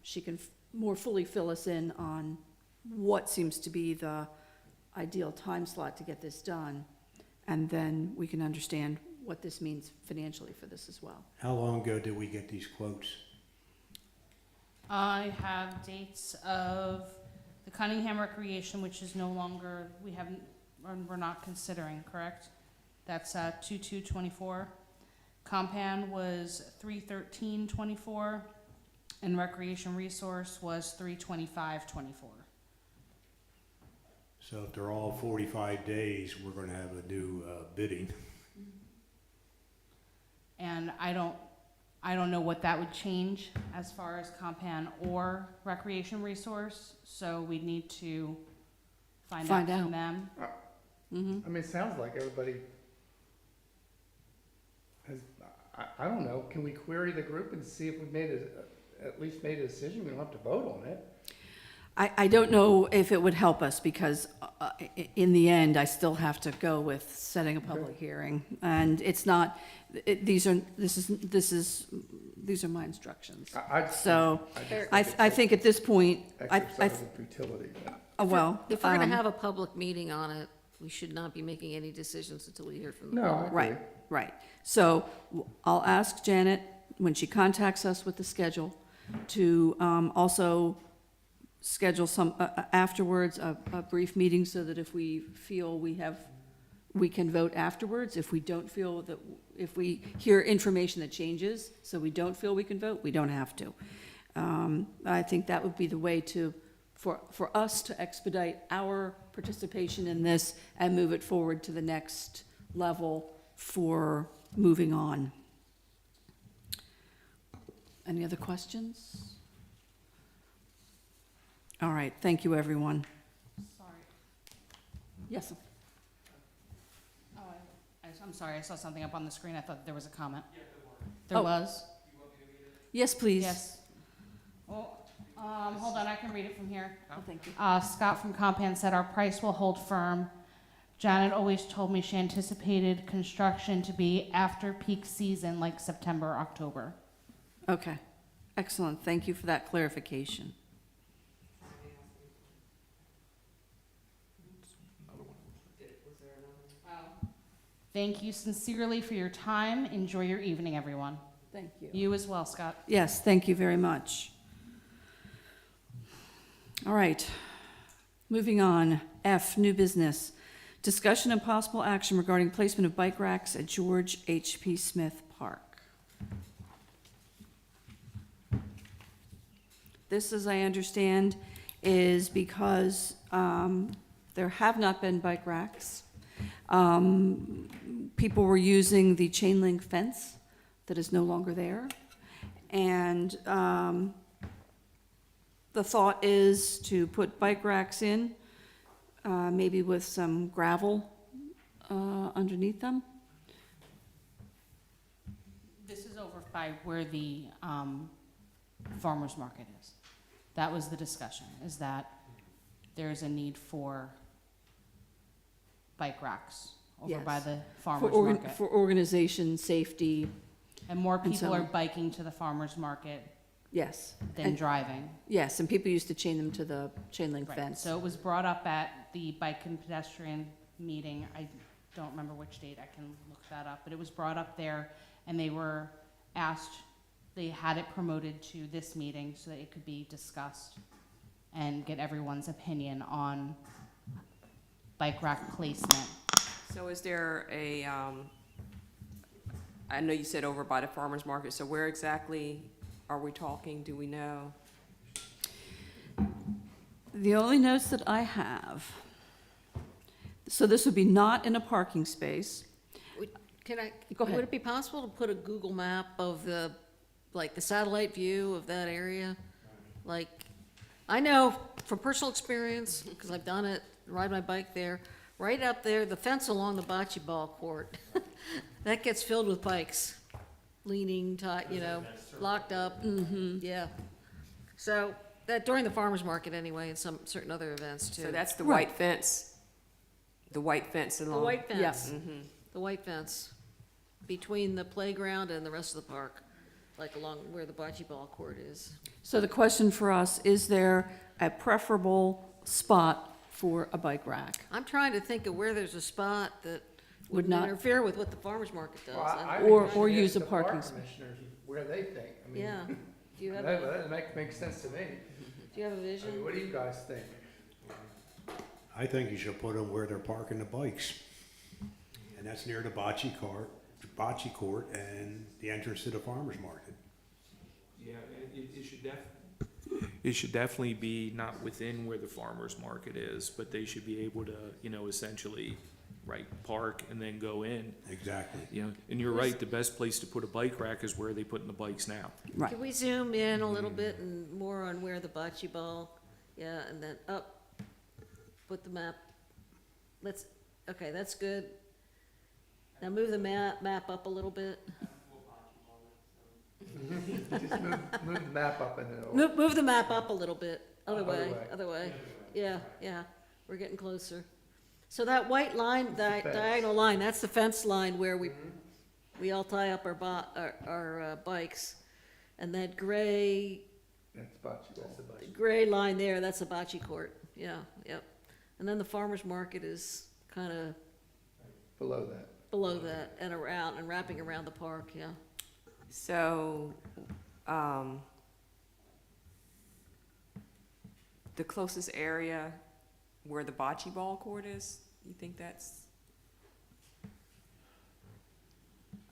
she can more fully fill us in on what seems to be the ideal time slot to get this done. And then we can understand what this means financially for this as well. How long ago did we get these quotes? I have dates of the Cunningham Recreation, which is no longer, we're not considering, correct? That's 2/2/24. Compan was 3/13/24, and Recreation Resource was 3/25/24. So if they're all 45 days, we're gonna have a new bidding. And I don't know what that would change as far as Compan or Recreation Resource, so we need to find out from them. Mm-hmm. I mean, it sounds like everybody has, I don't know, can we query the group and see if we've at least made a decision? We don't have to vote on it. I don't know if it would help us, because in the end, I still have to go with setting a public hearing. And it's not, these are my instructions. So I think at this point, Exercise of futility. well. If we're gonna have a public meeting on it, we should not be making any decisions until we hear from the No, public. Right, right. So I'll ask Janet, when she contacts us with the schedule, to also schedule some, afterwards, a brief meeting, so that if we feel we can vote afterwards. If we don't feel that, if we hear information that changes, so we don't feel we can vote, we don't have to. I think that would be the way for us to expedite our participation in this and move it forward to the next level for moving on. Any other questions? All right, thank you, everyone. Sorry. Yes. Oh, I'm sorry, I saw something up on the screen. I thought there was a comment. There was? Yes, please. Yes. Well, hold on, I can read it from here. Oh, thank you. Scott from Compan said, "Our price will hold firm. Janet always told me she anticipated construction to be after peak season, like September, October. Okay, excellent. Thank you for that clarification. Thank you sincerely for your time. Enjoy your evening, everyone. Thank you. You as well, Scott. Yes, thank you very much. All right, moving on. F, new business. Discussion and possible action regarding placement of bike racks at George H.P. Smith Park. This, as I understand, is because there have not been bike racks. People were using the chain link fence that is no longer there. And the thought is to put bike racks in, maybe with some gravel underneath them. This is over by where the farmer's market is. That was the discussion, is that there's a need for bike racks over by Yes. the farmer's market. For organization, safety, And more and so people are on. biking to the farmer's market yes. than And- driving. Yes, and people used to chain them to the chain link Right. fence. So it was brought up at the bike and pedestrian meeting. I don't remember which date, I can look that up, but it was brought up there, and they were asked, they had it promoted to this meeting so that it could be discussed and get everyone's opinion on bike rack placement. So is there a, I know you said over by the farmer's market, so where exactly are we talking? Do we know? The only notes that I have, so this would be not in a parking space. Can I, Go ahead. would it be possible to put a Google map of the, like, the satellite view of that area? Like, I know from personal experience, because I've done it, ride my bike there, right up there, the fence along the bocce ball court, that gets filled with bikes, leaning, locked up, yeah. So, that, during the farmer's market anyway, and some certain other events too. So that's the Right. white fence? The white fence The along? white fence. Yes. The white fence between the playground and the rest of the park, like along where the bocce ball court is. So the question for us, is there a preferable spot for a bike rack? I'm trying to think of where there's a spot that Would wouldn't not- interfere with what the farmer's market does. Well, I And- think Or- we should or ask use a the parking park space. commissioners where they think. I mean, Yeah, do you have, That, a- that makes sense to me. do you have a I mean, vision? what do you guys think? I think you should put them where they're parking the bikes. And that's near the bocce court and the entrance to the farmer's market. Yeah, it should definitely be not within where the farmer's market is, but they should be able to, essentially, right, park and then go in. Exactly. And you're right, the best place to put a bike rack is where they put in the bikes now. Right. Can we zoom in a little bit and more on where the bocce ball, yeah, and then up, put the map, okay, that's good. Now move the map up a little bit. Just move the map up and then. Move the map up a little bit, other Other way, way. other way. Yeah, we're getting closer. So that white line, fence. diagonal line, that's the fence line where we all tie up our bikes. And that gray That's bocce ball. gray line there, that's a bocce court, yeah, yep. And then the farmer's market is kind of Below that. below that and around, and wrapping around the park, yeah. So, the closest area where the bocce ball court is, you think that's?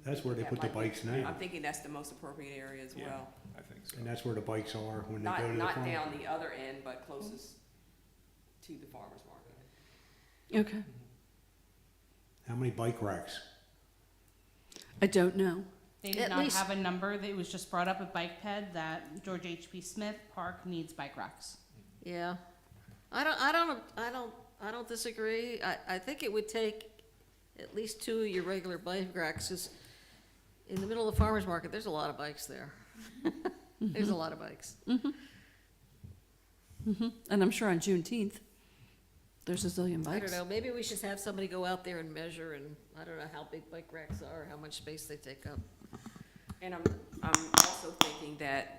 That's where they that put the might be- bikes now. I'm thinking that's the most appropriate area as Yeah. well. I think so. And that's where the bikes are when they go to the Not farm. down the other end, but closest to the farmer's market. Okay. How many bike racks? I don't know. They did At not least- have a number. It was just brought up at Bike Ped that George H.P. Smith Park needs bike racks. Yeah. I don't disagree. I think it would take at least 2 of your regular bike racks, 'cause in the middle of the farmer's market, there's a lot of bikes there. There's a lot of bikes. And I'm sure on Juneteenth. There's a zillion I bikes. don't know, maybe we should have somebody go out there and measure, and I don't know how big bike racks are, how much space they take up. And I'm also thinking that,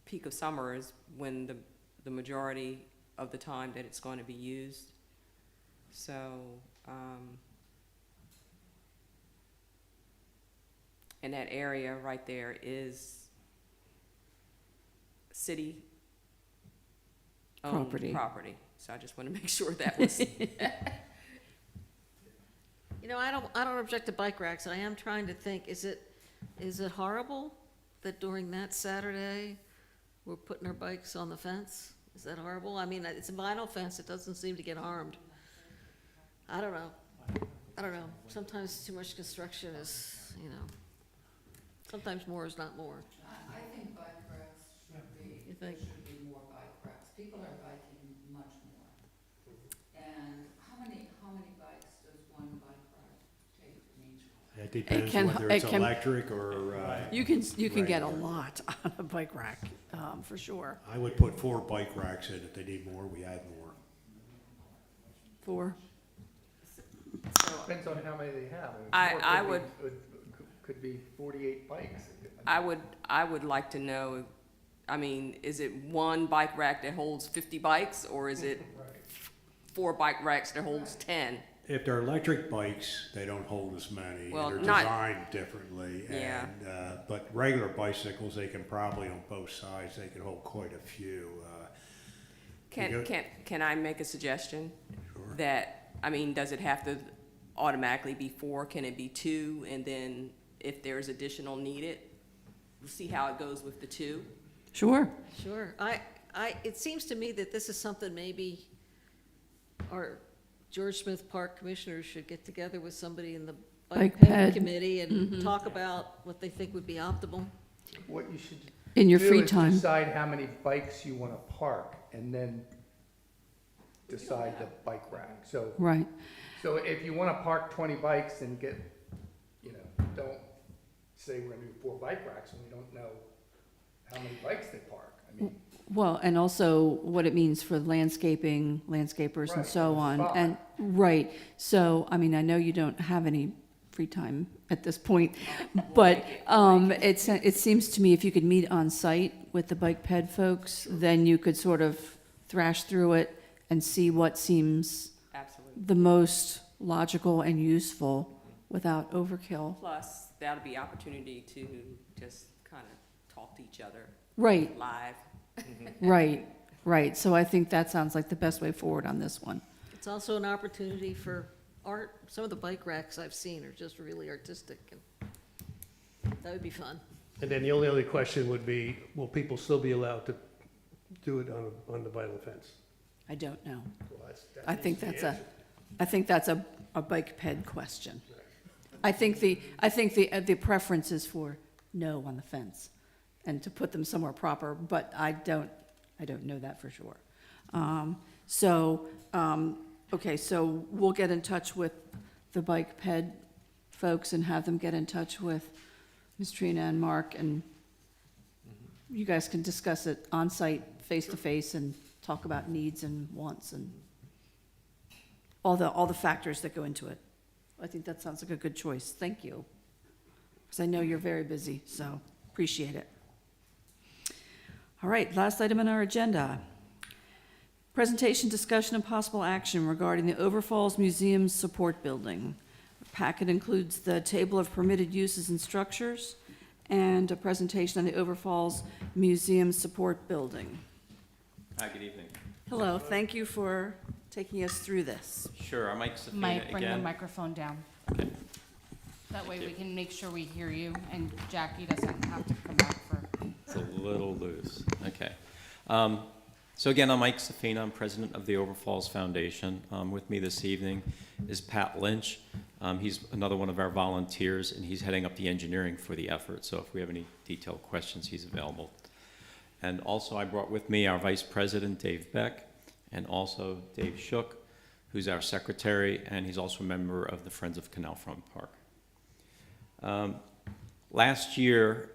peak of summer is when the majority of the time that it's going to be used. So, and that area right there is city owned property. So I just want to make sure that was, You know, I don't object to bike racks, and I am trying to think, is it horrible that during that Saturday, we're putting our bikes on the fence? Is that horrible? I mean, it's a vinyl fence, it doesn't seem to get harmed. I don't know. Sometimes too much construction is, sometimes more is not more. I think bike racks You there think? should be more bike racks. People are biking much more. And how many bikes does one bike rack take? I mean, It depends can- whether it it's can- electric or, You can get a regular. lot on a bike rack, for sure. I would put 4 bike racks in. If they need more, we add more. 4. Depends on how many they have. I Four would- could be 48 bikes. I would like to know, I mean, is it one bike rack that holds 50 bikes, or is it 4 bike racks that holds 10? If they're electric bikes, they don't hold as many. Well, They're not- designed differently. Yeah. And, but regular bicycles, they can probably, on both sides, they can hold quite a few. Can I make a suggestion? Sure. That, I mean, does it have to automatically be 4? Can it be 2? And then if there's additional needed, we'll see how it goes with the 2. Sure. Sure. It seems to me that this is something maybe our George Smith Park commissioners should get together with somebody in the Bike bike ped ped. committee and talk about what they think would be optimal. What you should In your do free is time. decide how many bikes you want to park, and then decide the bike rack. So Right. if you want to park 20 bikes, then don't say we're going to do 4 bike racks when we don't know how many bikes they park. I mean, Well, and also what it means for landscaping, landscapers and Right, so and the on. spot. And, right, so, I mean, I know you don't have any free time at this point, but it seems to me if you could meet on site with the bike ped folks, then you could sort of thrash through it and see what seems Absolutely. the most logical and useful without overkill. Plus, that'll be opportunity to just kind of talk to each other Right, live. right. So I think that sounds like the best way forward on this one. It's also an opportunity for art. Some of the bike racks I've seen are just really artistic, and that would be fun. And then the only other question would be, will people still be allowed to do it on the vinyl fence? I don't know. Well, that I needs think to be that's answered. a bike ped question. I think the preference is for no on the fence and to put them somewhere proper, but I don't know that for sure. Okay, so we'll get in touch with the bike ped folks and have them get in touch with Ms. Trina and Mark, and you guys can discuss it on site, face to face, and talk about needs and wants and all the factors that go into it. I think that sounds like a good choice. Thank you. Because I know you're very busy, so appreciate it. All right, last item on our agenda. Presentation, discussion, and possible action regarding the Overfalls Museum Support Building. The packet includes the table of permitted uses and structures and a presentation on the Overfalls Museum Support Building. Hi, good evening. Hello, thank you for taking us through this. Sure, I'm Mike Safina Mike, bring the again. microphone down. Okay. That way Thank we you. can make sure we hear you, and Jackie doesn't have to come back for. It's a little loose. Okay. So again, I'm Mike Safina. I'm president of the Overfalls Foundation. With me this evening is Pat Lynch. He's another one of our volunteers, and he's heading up the engineering for the effort. So if we have any detailed questions, he's available. And also I brought with me our vice president, Dave Beck, and also Dave Shook, who's our secretary, and he's also a member of the Friends of Canalfront Park. Last year,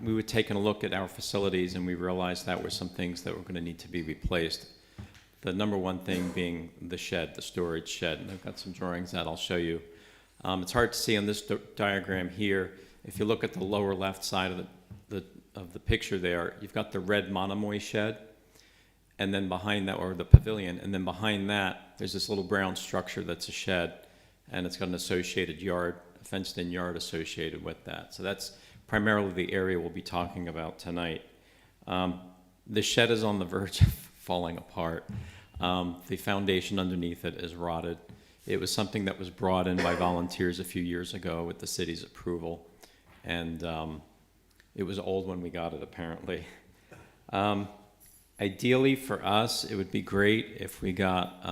we were taking a look at our facilities, and we realized that were some things that were going to need to be replaced. The number one thing being the shed, the storage shed. And I've got some drawings that I'll show you. It's hard to see on this diagram here. If you look at the lower left side of the picture there, you've got the red monomoy shed, and then behind that, or the pavilion, and then behind that, there's this little brown structure that's a shed, and it's got an associated yard, a fenced-in yard associated with that. So that's primarily the area we'll be talking about tonight. The shed is on the verge of falling apart. The foundation underneath it is rotted. It was something that was brought in by volunteers a few years ago with the city's approval, and it was old when we got it, apparently. Ideally for us, it would be great if we got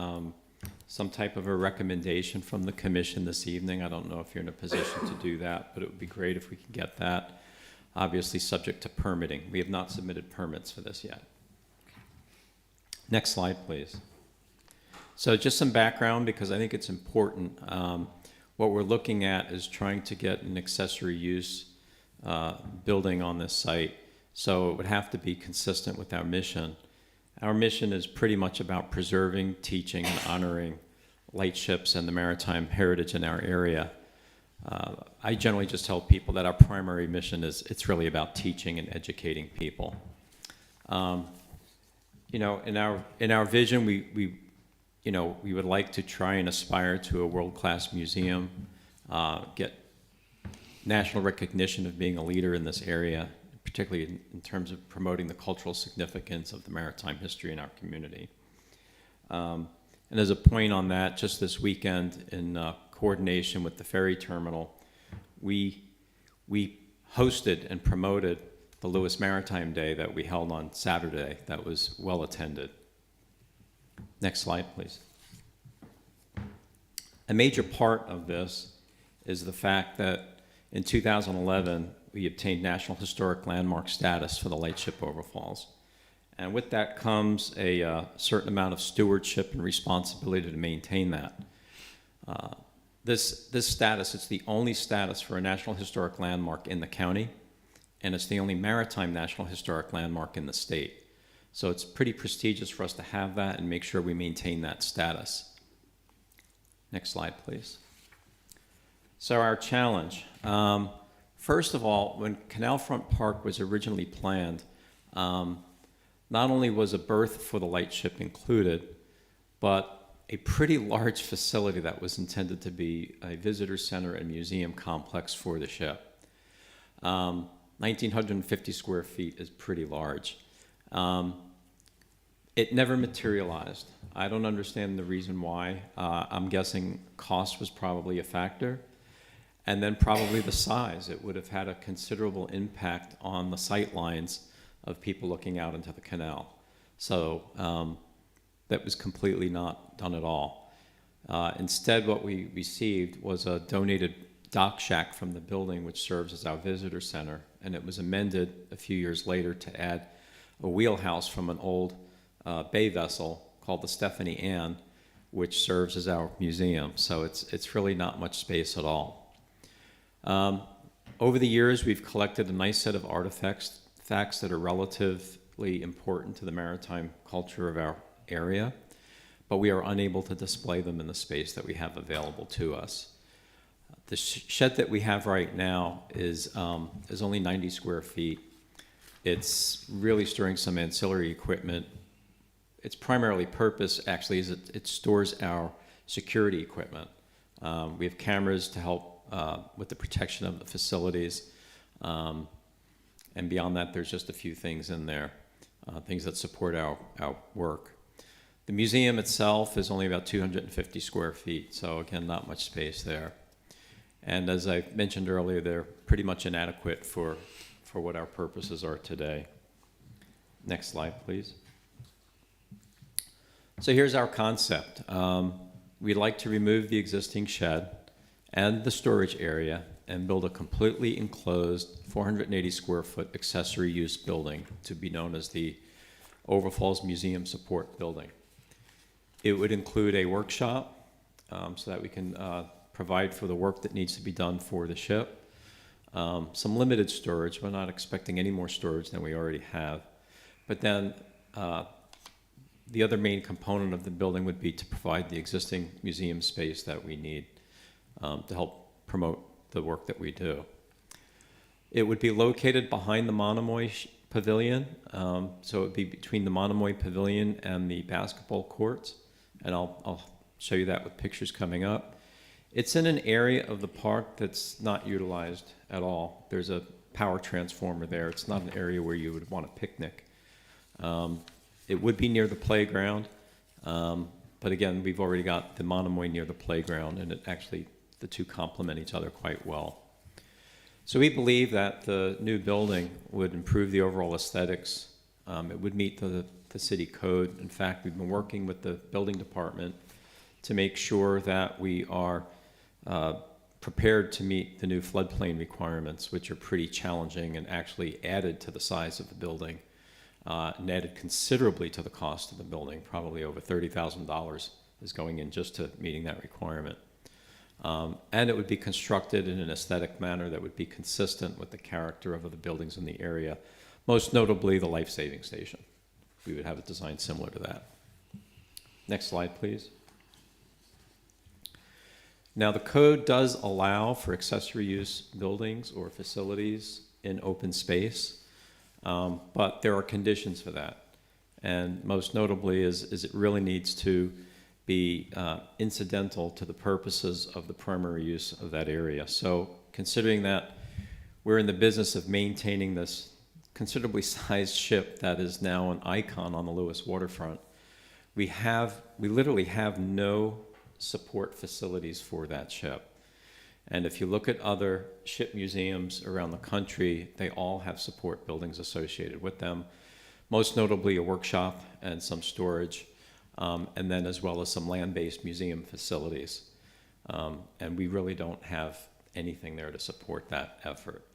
some type of a recommendation from the commission this evening. I don't know if you're in a position to do that, but it would be great if we could get that, obviously subject to permitting. We have not submitted permits for this yet. Next slide, please. So just some background, because I think it's important. What we're looking at is trying to get an accessory use building on this site. So it would have to be consistent with our mission. Our mission is pretty much about preserving, teaching, and honoring lightships and the maritime heritage in our area. I generally just tell people that our primary mission is it's really about teaching and educating people. You know, in our vision, we would like to try and aspire to a world-class museum, get national recognition of being a leader in this area, particularly in terms of promoting the cultural significance of the maritime history in our community. And as a point on that, just this weekend, in coordination with the ferry terminal, we hosted and promoted the Lewis Maritime Day that we held on Saturday that was well attended. Next slide, please. A major part of this is the fact that in 2011, we obtained National Historic Landmark status for the lightship Overfalls. And with that comes a certain amount of stewardship and responsibility to maintain that. This status, it's the only status for a National Historic Landmark in the county, and it's the only maritime National Historic Landmark in the state. So it's pretty prestigious for us to have that and make sure we maintain that status. Next slide, please. So our challenge. First of all, when Canalfront Park was originally planned, not only was a berth for the lightship included, but a pretty large facility that was intended to be a visitor center and museum complex for the ship. 1,950 square feet is pretty large. It never materialized. I don't understand the reason why. I'm guessing cost was probably a factor. And then probably the size. It would have had a considerable impact on the sight lines of people looking out into the canal. So that was completely not done at all. Instead, what we received was a donated dock shack from the building, which serves as our visitor center. And it was amended a few years later to add a wheelhouse from an old bay vessel called the Stephanie Ann, which serves as our museum. So it's really not much space at all. Over the years, we've collected a nice set of artifacts that are relatively important to the maritime culture of our area, but we are unable to display them in the space that we have available to us. The shed that we have right now is only 90 square feet. It's really storing some ancillary equipment. Its primarily purpose actually is it stores our security equipment. We have cameras to help with the protection of the facilities. And beyond that, there's just a few things in there, things that support our work. The museum itself is only about 250 square feet, so again, not much space there. And as I mentioned earlier, they're pretty much inadequate for what our purposes are today. Next slide, please. So here's our concept. We'd like to remove the existing shed and the storage area and build a completely enclosed 480 square foot accessory use building to be known as the Overfalls Museum Support Building. It would include a workshop so that we can provide for the work that needs to be done for the ship. Some limited storage. We're not expecting any more storage than we already have. But then The other main component of the building would be to provide the existing museum space that we need to help promote the work that we do. It would be located behind the Monomoy Pavilion, so it would be between the Monomoy Pavilion and the basketball courts, and I'll show you that with pictures coming up. It's in an area of the park that's not utilized at all. There's a power transformer there. It's not an area where you would want to picnic. It would be near the playground, but again, we've already got the Monomoy near the playground, and the two complement each other quite well. So we believe that the new building would improve the overall aesthetics. It would meet the city code. In fact, we've been working with the building department to make sure that we are prepared to meet the new floodplain requirements, which are pretty challenging and actually added to the size of the building, and added considerably to the cost of the building. Probably over $30,000 is going in just to meeting that requirement. And it would be constructed in an aesthetic manner that would be consistent with the character of the buildings in the area, most notably the life-saving station. We would have it designed similar to that. Next slide, please. Now, the code does allow for accessory use buildings or facilities in open space, but there are conditions for that. And most notably is it really needs to be incidental to the purposes of the primary use of that area. So considering that we're in the business of maintaining this considerably sized ship that is now an icon on the Lewis waterfront, we literally have no support facilities for that ship. And if you look at other ship museums around the country, they all have support buildings associated with them, most notably a workshop and some storage, and then as well as some land-based museum facilities. And we really don't have anything there to support that effort.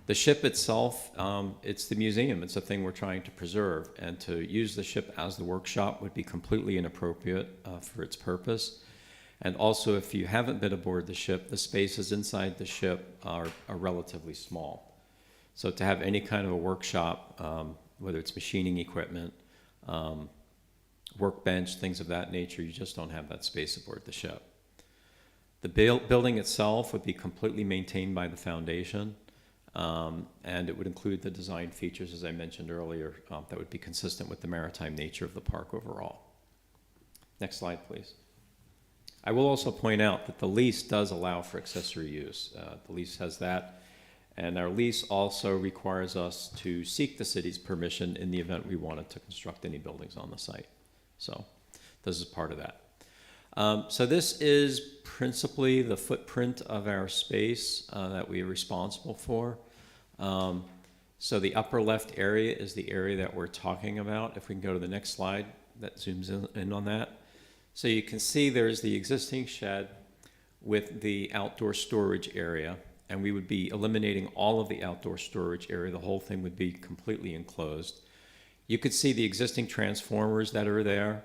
The ship itself, it's the museum. It's a thing we're trying to preserve, and to use the ship as the workshop would be completely inappropriate for its purpose. And also, if you haven't been aboard the ship, the spaces inside the ship are relatively small. So to have any kind of a workshop, whether it's machining equipment, workbench, things of that nature, you just don't have that space aboard the ship. The building itself would be completely maintained by the foundation, and it would include the design features, as I mentioned earlier, that would be consistent with the maritime nature of the park overall. Next slide, please. I will also point out that the lease does allow for accessory use. The lease has that, and our lease also requires us to seek the city's permission in the event we wanted to construct any buildings on the site. So this is part of that. So this is principally the footprint of our space that we are responsible for. So the upper left area is the area that we're talking about. If we can go to the next slide that zooms in on that. So you can see there's the existing shed with the outdoor storage area, and we would be eliminating all of the outdoor storage area. The whole thing would be completely enclosed. You could see the existing transformers that are there,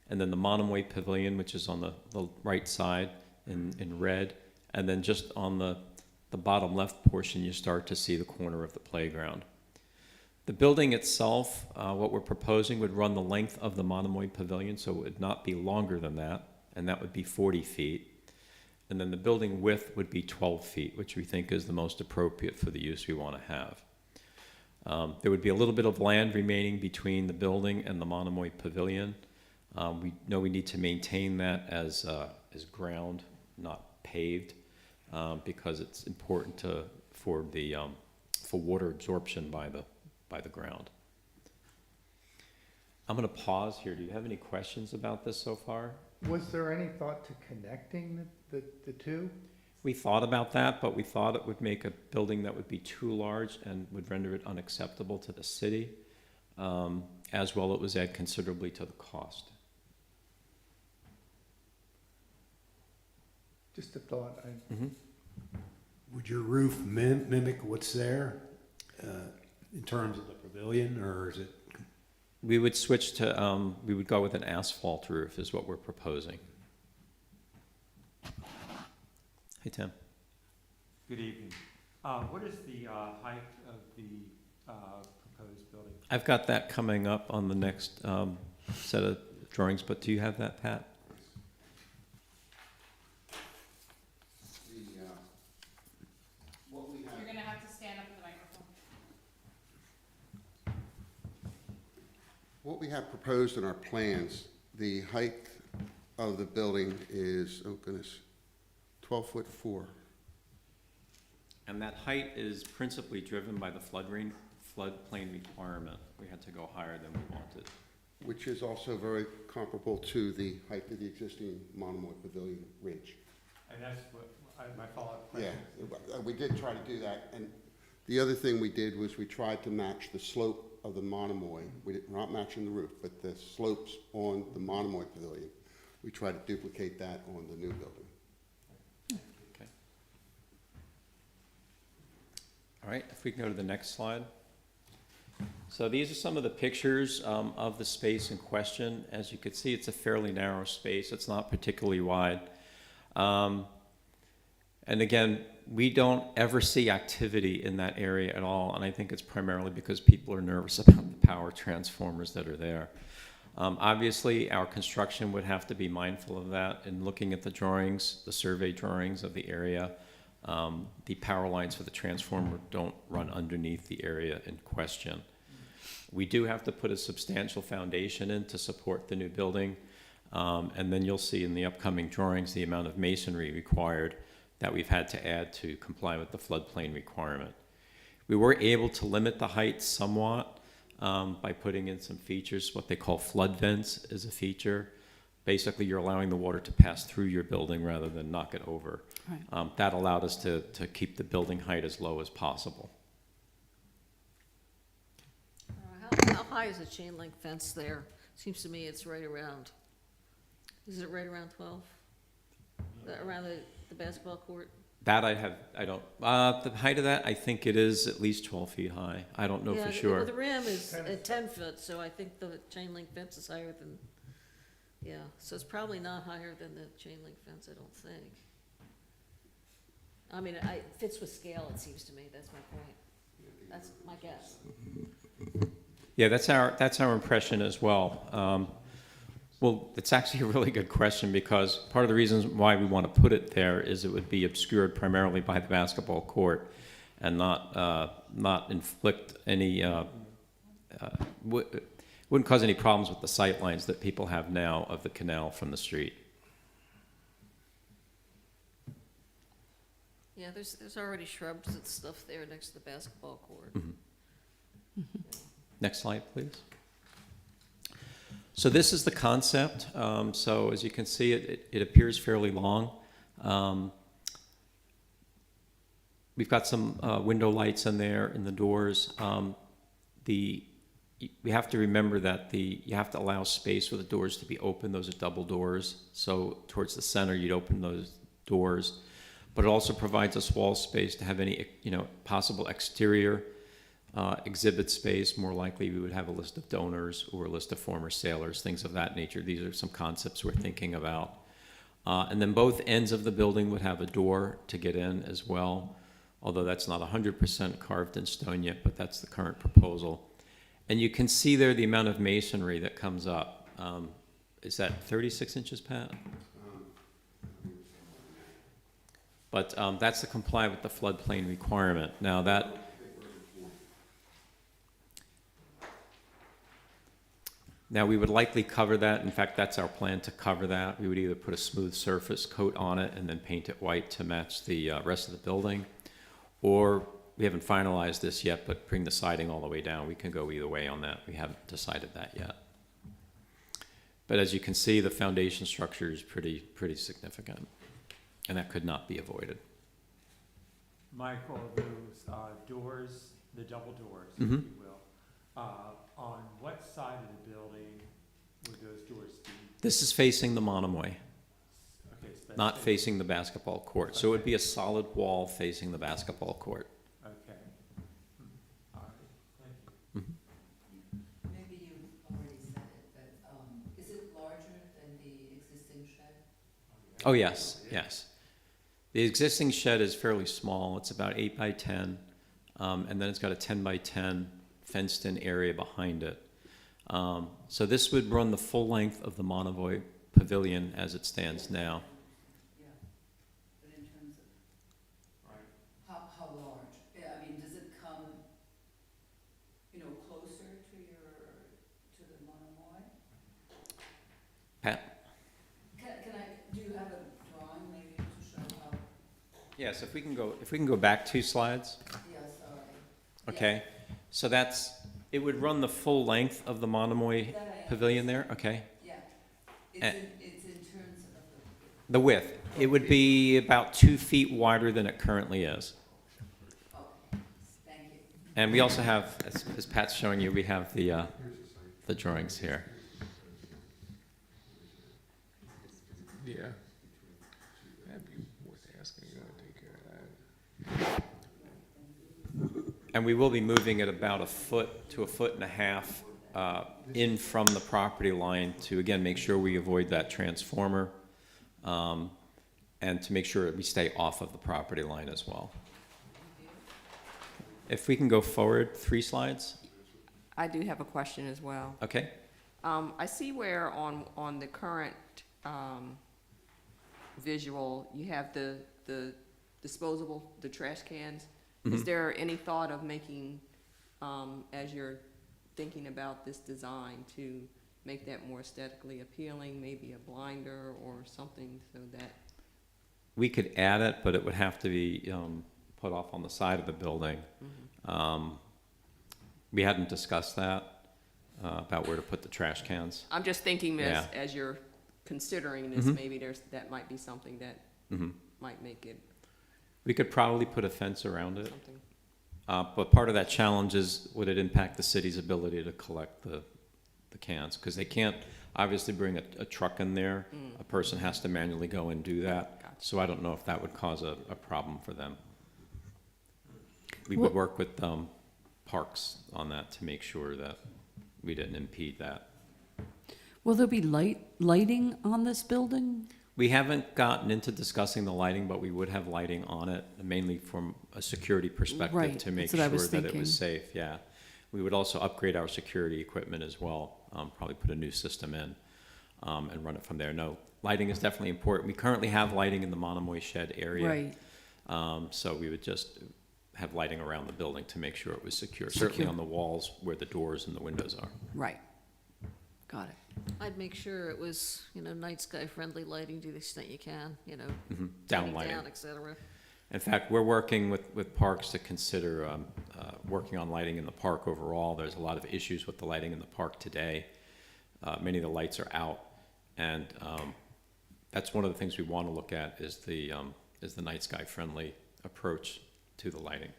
and then the Monomoy Pavilion, which is on the right side in red, and then just on the bottom left portion, you start to see the corner of the playground. The building itself, what we're proposing, would run the length of the Monomoy Pavilion, so it would not be longer than that, and that would be 40 feet. And then the building width would be 12 feet, which we think is the most appropriate for the use we want to have. There would be a little bit of land remaining between the building and the Monomoy Pavilion. We know we need to maintain that as ground, not paved, because it's important for water absorption by the ground. I'm going to pause here. Do you have any questions about this so far? Was there any thought to connecting the two? We thought about that, but we thought it would make a building that would be too large and would render it unacceptable to the city. As well, it was add considerably to the cost. Just a thought. Would your roof mimic what's there in terms of the pavilion, or is it? We would switch to, we would go with an asphalt roof is what we're proposing. Hey, Tim. Good evening. What is the height of the proposed building? I've got that coming up on the next set of drawings, but do you have that, Pat? You're gonna have to stand up with the microphone. What we have proposed in our plans, the height of the building is, oh goodness, 12'4". And that height is principally driven by the floodplain requirement. We had to go higher than we wanted. Which is also very comparable to the height of the existing Monomoy Pavilion ridge. And that's what, my follow-up Yeah, question. we did try to do that, and the other thing we did was we tried to match the slope of the Monomoy. We're not matching the roof, but the slopes on the Monomoy Pavilion. We tried to duplicate that on the new building. Okay. All right, if we can go to the next slide. So these are some of the pictures of the space in question. As you can see, it's a fairly narrow space. It's not particularly wide. And again, we don't ever see activity in that area at all, and I think it's primarily because people are nervous about the power transformers that are there. Obviously, our construction would have to be mindful of that in looking at the drawings, the survey drawings of the area. The power lines for the transformer don't run underneath the area in question. We do have to put a substantial foundation in to support the new building, and then you'll see in the upcoming drawings the amount of masonry required that we've had to add to comply with the floodplain requirement. We were able to limit the height somewhat by putting in some features. What they call flood vents is a feature. Basically, you're allowing the water to pass through your building rather than knock it over. Right. That allowed us to keep the building height as low as possible. How high is the chain link fence there? Seems to me it's right around, is it right around 12? Around the basketball court? That I don't, the height of that, I think it is at least 12 feet high. I don't know Yeah, for well, sure. the rim is at 10 foot, so I think the chain link fence is higher than, yeah, so it's probably not higher than the chain link fence, I don't think. I mean, it fits with scale, it seems to me, that's my point. That's my guess. Yeah, that's our impression as well. Well, it's actually a really good question because part of the reasons why we want to put it there is it would be obscured primarily by the basketball court and not inflict any, wouldn't cause any problems with the sight lines that people have now of the canal from the street. Yeah, there's already shrubs and stuff there next to the basketball court. Mm-hmm. Next slide, please. So this is the concept. So as you can see, it appears fairly long. We've got some window lights in there in the doors. We have to remember that you have to allow space for the doors to be open. Those are double doors. So towards the center, you'd open those doors. But it also provides us wall space to have any possible exterior exhibit space. More likely we would have a list of donors or a list of former sailors, things of that nature. These are some concepts we're thinking about. And then both ends of the building would have a door to get in as well, although that's not 100% carved in stone yet, but that's the current proposal. And you can see there the amount of masonry that comes up. Is that 36 inches, Pat? But that's to comply with the floodplain requirement. Now we would likely cover that. In fact, that's our plan to cover that. We would either put a smooth surface coat on it and then paint it white to match the rest of the building, or we haven't finalized this yet, but bring the siding all the way down. We can go either way on that. We haven't decided that yet. But as you can see, the foundation structure is pretty significant, and that could not be avoided. Michael, those doors, the double doors, Mm-hmm. if you will, on what side of the building would those doors be? This is facing the Monomoy, Okay, so that's not facing the basketball court. So it would be a solid wall facing the basketball court. Okay. All right, thank you. Maybe you already said it, but is it larger than the existing shed? Oh, yes, yes. The existing shed is fairly small. It's about 8 by 10, and then it's got a 10 by 10 fenced-in area behind it. So this would run the full length of the Monomoy Pavilion as it stands now. Yeah, but in terms of how large? Yeah, I mean, does it come, closer to the Monomoy? Pat? Do you have a drawing maybe to show how? Yes, if we can go back 2 slides. Yeah, sorry. Okay, so it would run the full length of the Monomoy Pavilion there, okay? Yeah, Eh. it's in terms of The width, it would be about 2 feet wider than it currently is. okay, thank you. And we also have, as Pat's showing you, we have the drawings here. Yeah. That'd be worth asking, you want to take care of that. And we will be moving it about 1 foot to 1.5 feet in from the property line to, again, make sure we avoid that transformer, and to make sure we stay off of the property line as well. If we can go forward 3 slides, I do have a question as well. okay? I see where on the current visual, you have the disposable, the trash cans. Is Mhm. there any thought of making, as you're thinking about this design, to make that more aesthetically appealing, maybe a blinder or something so that, We could add it, but it would have to be put off on the side of the building. We hadn't discussed that, about where to put the trash cans. I'm just thinking Yeah. as you're considering this, Mhm. maybe that might be something that Mhm. might make it We could probably put a fence around it. something. But part of that challenge is, would it impact the city's ability to collect the cans? Because they can't obviously bring a truck in there. A person has to manually go and do that. Gotcha. So I don't know if that would cause a problem for them. We would work with Parks on that to make sure that we didn't impede that. Will there be lighting on this building? We haven't gotten into discussing the lighting, but we would have lighting on it, mainly from a security perspective Right, to make that's what I sure was that it thinking. was safe, yeah. We would also upgrade our security equipment as well, probably put a new system in, and run it from there. No, lighting is definitely important. We currently have lighting in the Monomoy shed area. Right. So we would just have lighting around the building to make sure it was secure, certainly on the walls where the doors and the windows are. Right. Got it. I'd make sure it was, night sky friendly lighting to the extent you can, Down lighting lighting. down, et cetera. In fact, we're working with Parks to consider working on lighting in the park overall. There's a lot of issues with the lighting in the park today. Many of the lights are out, and that's one of the things we want to look at is the night sky friendly approach to the lighting.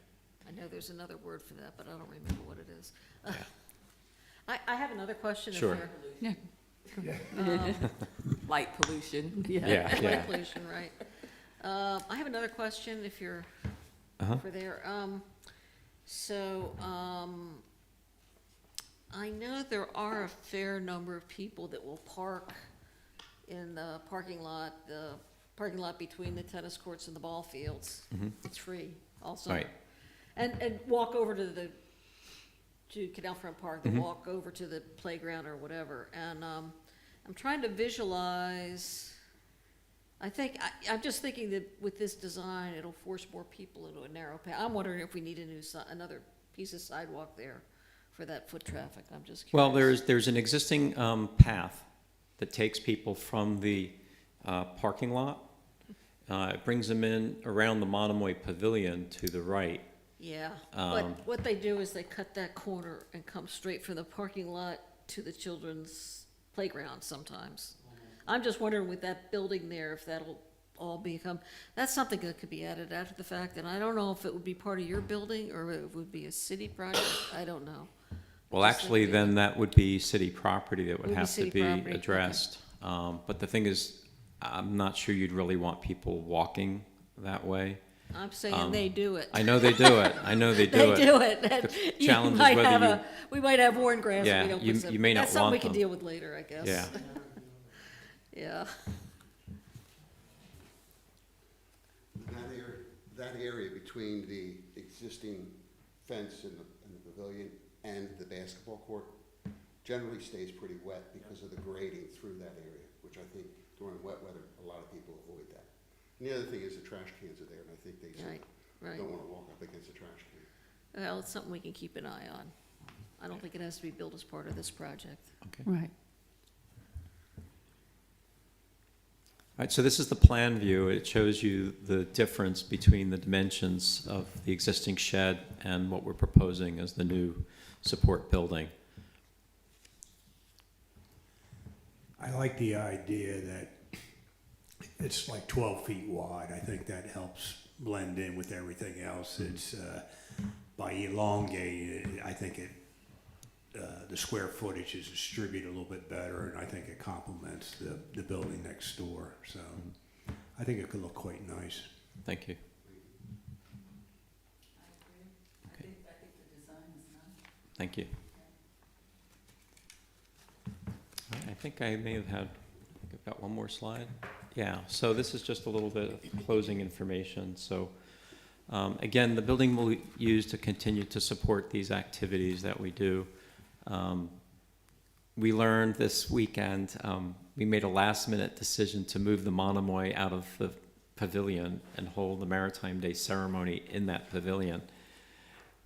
I know there's another word for that, but I don't remember what it is. Yeah. I have another question. if Sure. you're- Light pollution. Yeah, Light yeah. pollution, right. I have another question if you're Uh-huh. over there. I know there are a fair number of people that will park in the parking lot between the tennis courts and the ball fields. It's free also. Right. And walk over to Canalfront Park, walk over to the playground or whatever. And I'm trying to visualize, I'm just thinking that with this design, it'll force more people into a narrow path. I'm wondering if we need another piece of sidewalk there for that foot traffic. I'm just curious. Well, there's an existing path that takes people from the parking lot. It brings them in around the Monomoy Pavilion to the right. Yeah, but what they do is they cut that corner and come straight from the parking lot to the children's playground sometimes. I'm just wondering with that building there, if that'll all become, that's something that could be added after the fact, and I don't know if it would be part of your building or it would be a city project, I don't know. Well, actually, then that would be city property that would Would be have to city be property, okay. addressed. But the thing is, I'm not sure you'd really want people walking that way. I'm saying they do it. I know they do it. I know they do it. They do it. The You challenge is might whether have you- we might have worn grass if Yeah, we don't you- put some. you may not That's something we want can them. deal with later, I guess. Yeah. Yeah. That area between the existing fence in the pavilion and the basketball court, generally stays pretty wet because of the grading through that area, which I think during wet weather, a lot of people avoid that. And the other thing is the trash cans are there, and I think they sort Right, of right. don't want to walk up against a trash can. Well, it's something we can keep an eye on. I don't think it has to be built as part of this project. Right. All right, so this is the plan view. It shows you the difference between the dimensions of the existing shed and what we're proposing as the new support building. I like the idea that it's like 12 feet wide. I think that helps blend in with everything else. It's, by elongating it, I think the square footage is distributed a little bit better, and I think it complements the building next door. So I think it could look quite nice. Thank you. I think the design is nice. Thank you. All right, I think I may have had, I've got one more slide. Yeah, so this is just a little bit of closing information. So again, the building will be used to continue to support these activities that we do. We learned this weekend, we made a last-minute decision to move the Monomoy out of the pavilion and hold the Maritime Day ceremony in that pavilion.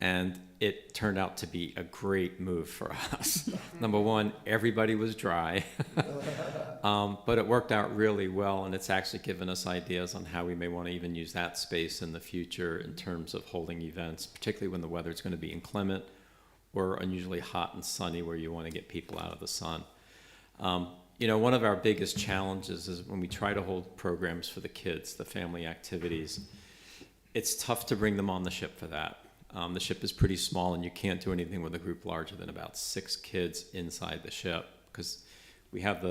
And it turned out to be a great move for us. Number one, everybody was dry, but it worked out really well, and it's actually given us ideas on how we may want to even use that space in the future in terms of holding events, particularly when the weather's going to be inclement or unusually hot and sunny where you want to get people out of the sun. You know, one of our biggest challenges is when we try to hold programs for the kids, the family activities, it's tough to bring them on the ship for that. The ship is pretty small, and you can't do anything with a group larger than about 6 kids inside the ship because we have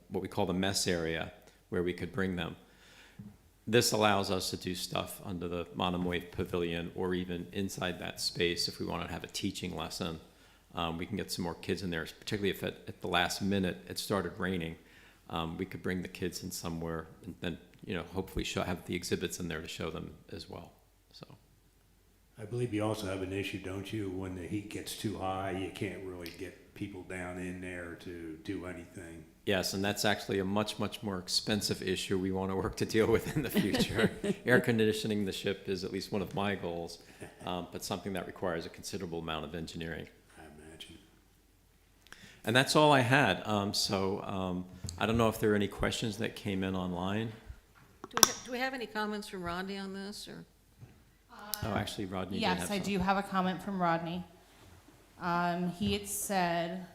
what we call the mess area where we could bring them. This allows us to do stuff under the Monomoy Pavilion or even inside that space if we want to have a teaching lesson. We can get some more kids in there, particularly if at the last minute it started raining. We could bring the kids in somewhere and then, you know, hopefully have the exhibits in there to show them as well. So. I believe you also have an issue, don't you? When the heat gets too high, you can't really get people down in there to do anything. Yes, and that's actually a much, much more expensive issue we want to work to deal with in the future. Air conditioning the ship is at least one of my goals, but something that requires a considerable amount of engineering. I imagine. And that's all I had. I don't know if there are any questions that came in online. Do we have any comments from Rodney on this, or? Oh, actually, Rodney did Yes, have I some. do have a comment from Rodney. He had said,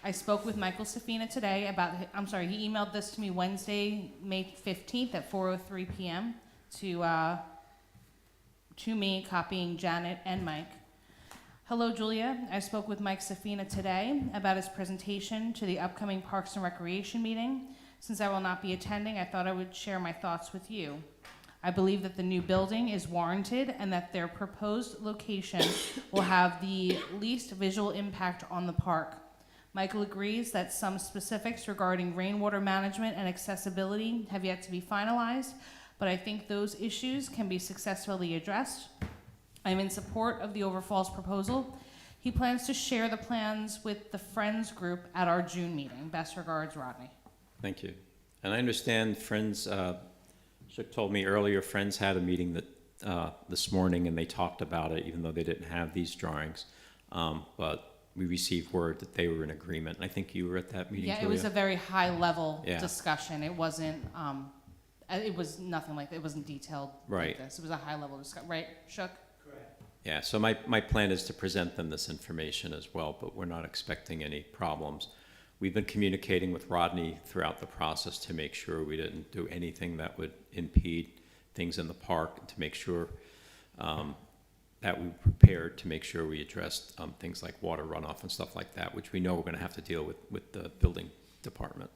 I spoke with Michael Safina today about, he emailed this to me Wednesday, May 15th at 4:03 p.m. to me, copying Janet and Mike. Hello, Julia. I spoke with Mike Safina today about his presentation to the upcoming Parks and Recreation meeting. Since I will not be attending, I thought I would share my thoughts with you. I believe that the new building is warranted and that their proposed location will have the least visual impact on the park. Michael agrees that some specifics regarding rainwater management and accessibility have yet to be finalized, but I think those issues can be successfully addressed. I am in support of the Overfalls proposal. He plans to share the plans with the Friends group at our June meeting. Best regards, Rodney. Thank you. And I understand Friends, Shook told me earlier, Friends had a meeting this morning and they talked about it, even though they didn't have these drawings. But we received word that they were in agreement. And I think you were at that meeting, Yeah, Julia? it was a very high-level Yeah. discussion. It wasn't, it was nothing like, it wasn't detailed Right. like this. It was a high-level discussion, right, Shook? Yeah, so my plan is to present them this information as well, but we're not expecting any problems. We've been communicating with Rodney throughout the process to make sure we didn't do anything that would impede things in the park, and to make sure that we prepared to make sure we addressed things like water runoff and stuff like that, which we know we're going to have to deal with the building department.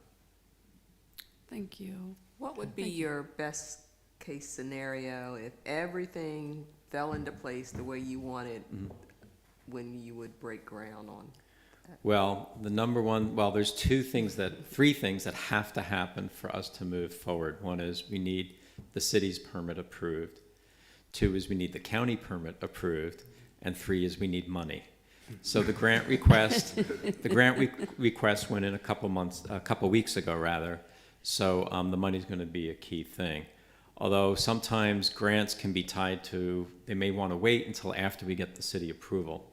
Thank you. What would be your best case scenario if everything fell into place the way you wanted when you would break ground on? Well, there's three things that have to happen for us to move forward. One is we need the city's permit approved. 2 is we need the county permit approved. And 3 is we need money. So the grant request went in a couple weeks ago rather. So the money's going to be a key thing. Although sometimes grants can be tied to, they may want to wait until after we get the city approval.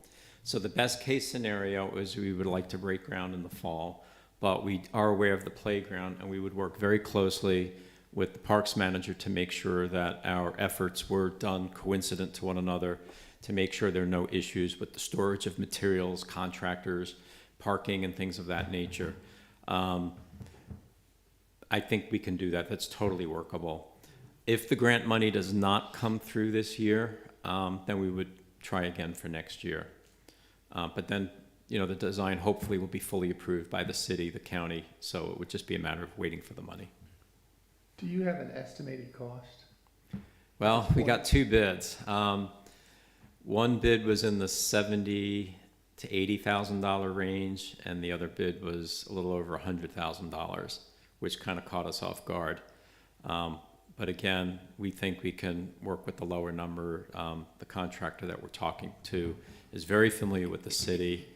So the best case scenario is we would like to break ground in the fall, but we are aware of the playground and we would work very closely with the parks manager to make sure that our efforts were done coincident to one another, to make sure there are no issues with the storage of materials, contractors, parking, and things of that nature. I think we can do that. That's totally workable. If the grant money does not come through this year, then we would try again for next year. But then, you know, the design hopefully will be fully approved by the city, the county, so it would just be a matter of waiting for the money. Do you have an estimated cost? Well, we got two bids. One bid was in the $70,000 to $80,000 range, and the other bid was a little over $100,000, which kind of caught us off guard. But again, we think we can work with the lower number. The contractor that we're talking to is very familiar with the city,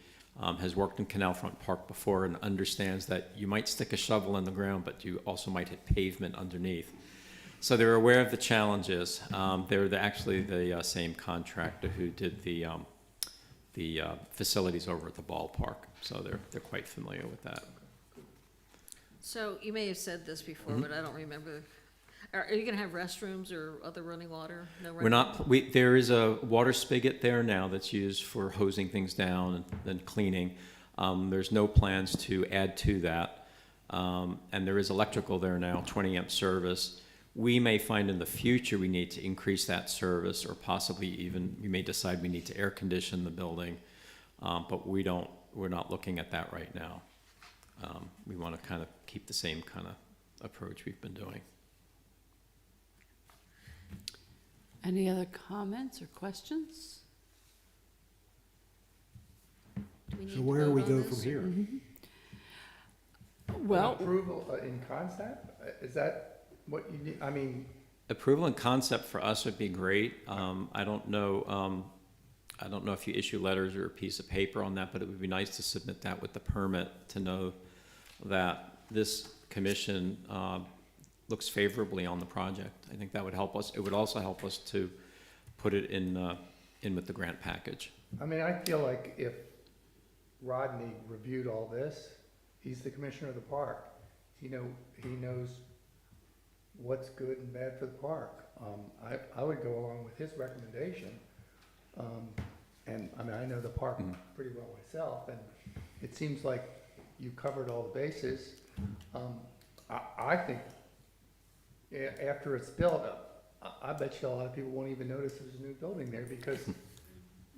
has worked in Canalfront Park before and understands that you might stick a shovel in the ground, but you also might hit pavement underneath. So they're aware of the challenges. They're actually the same contractor who did the facilities over at the ballpark, so they're quite familiar with that. So you may have said this before, but I don't remember. Are you gonna have restrooms or other running water? No We're not, there is a water spigot there now that's used for hosing things down and then cleaning. There's no plans to add to that. And there is electrical there now, 20 amp service. We may find in the future we need to increase that service, or possibly even we may decide we need to air condition the building. But we're not looking at that right now. We want to kind of keep the same kind of approach we've been doing. Any other comments or questions? Do we need So to where do vote we on go this, from here? Well, Approval in concept, is that what you need? I mean, Approval and concept for us would be great. I don't know if you issue letters or a piece of paper on that, but it would be nice to submit that with the permit to know that this commission looks favorably on the project. I think that would help us. It would also help us to put it in with the grant package. I mean, I feel like if Rodney reviewed all this, he's the commissioner of the park. He knows what's good and bad for the park. I would go along with his recommendation. And I mean, I know the park pretty well myself, and it seems like you covered all the bases. I think after it's built, I bet you a lot of people won't even notice there's a new building there because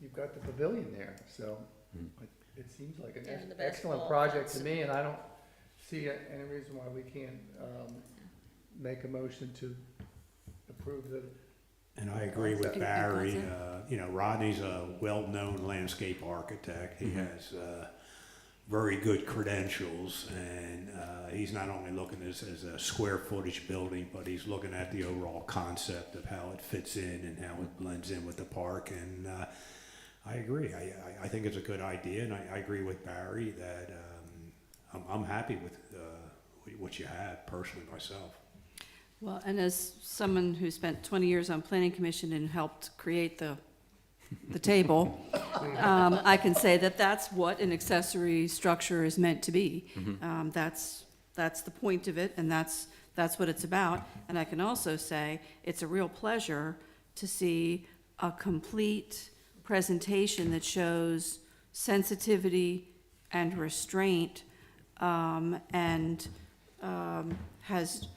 you've got the pavilion there. So it seems like an And the excellent basketball project courts. to me, and I don't see any reason why we can't make a motion to approve the. And I agree with Barry. Rodney's a well-known landscape architect. He has very good credentials, and he's not only looking at this as a square footage building, but he's looking at the overall concept of how it fits in and how it blends in with the park. And I agree. I think it's a good idea, and I agree with Barry that I'm happy with what you have personally myself. well, and as someone who spent 20 years on planning commission and helped create the table, I can say that that's what an accessory structure is meant to be. That's the point of it, and that's what it's about. And I can also say it's a real pleasure to see a complete presentation that shows sensitivity and restraint, and has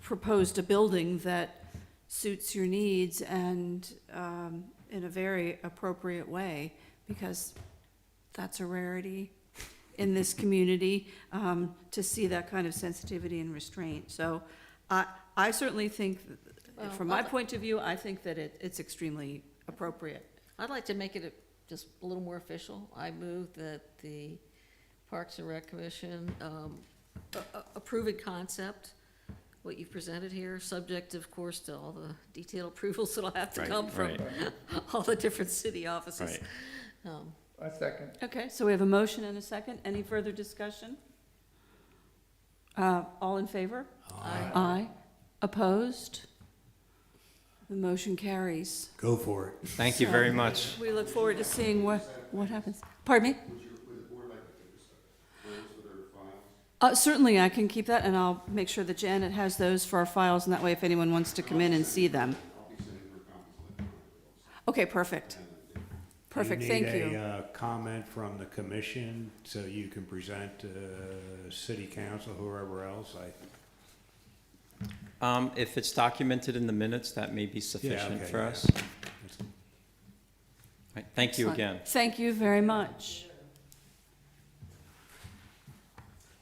proposed a building that suits your needs and in a very appropriate way, because that's a rarity in this community, to see that kind of sensitivity and restraint. So I certainly think, from my point of view, I think that it's extremely appropriate. I'd like to make it just a little more official. I move that the Parks and Rec Commission approve in concept what you've presented here, subject, of course, to all the detailed approvals that'll have to come from all the different city offices. A second. Okay, so we have a motion and a second. Any further discussion? All in favor? Aye. Aye. Opposed? The motion carries. Go for it. Thank you very much. We look forward to seeing what happens. Pardon me? Would the board like to take this for their files? Certainly, I can keep that, and I'll make sure that Janet has those for our files, and that way if anyone wants to come in and see them. I'll be sending her copies electronically also. Okay, perfect. Perfect, thank Do you you. need a comment from the commission so you can present to city council, whoever else? If it's documented in the minutes, that may be sufficient okay, for yeah. us. Right, thank you again. Thank you very much.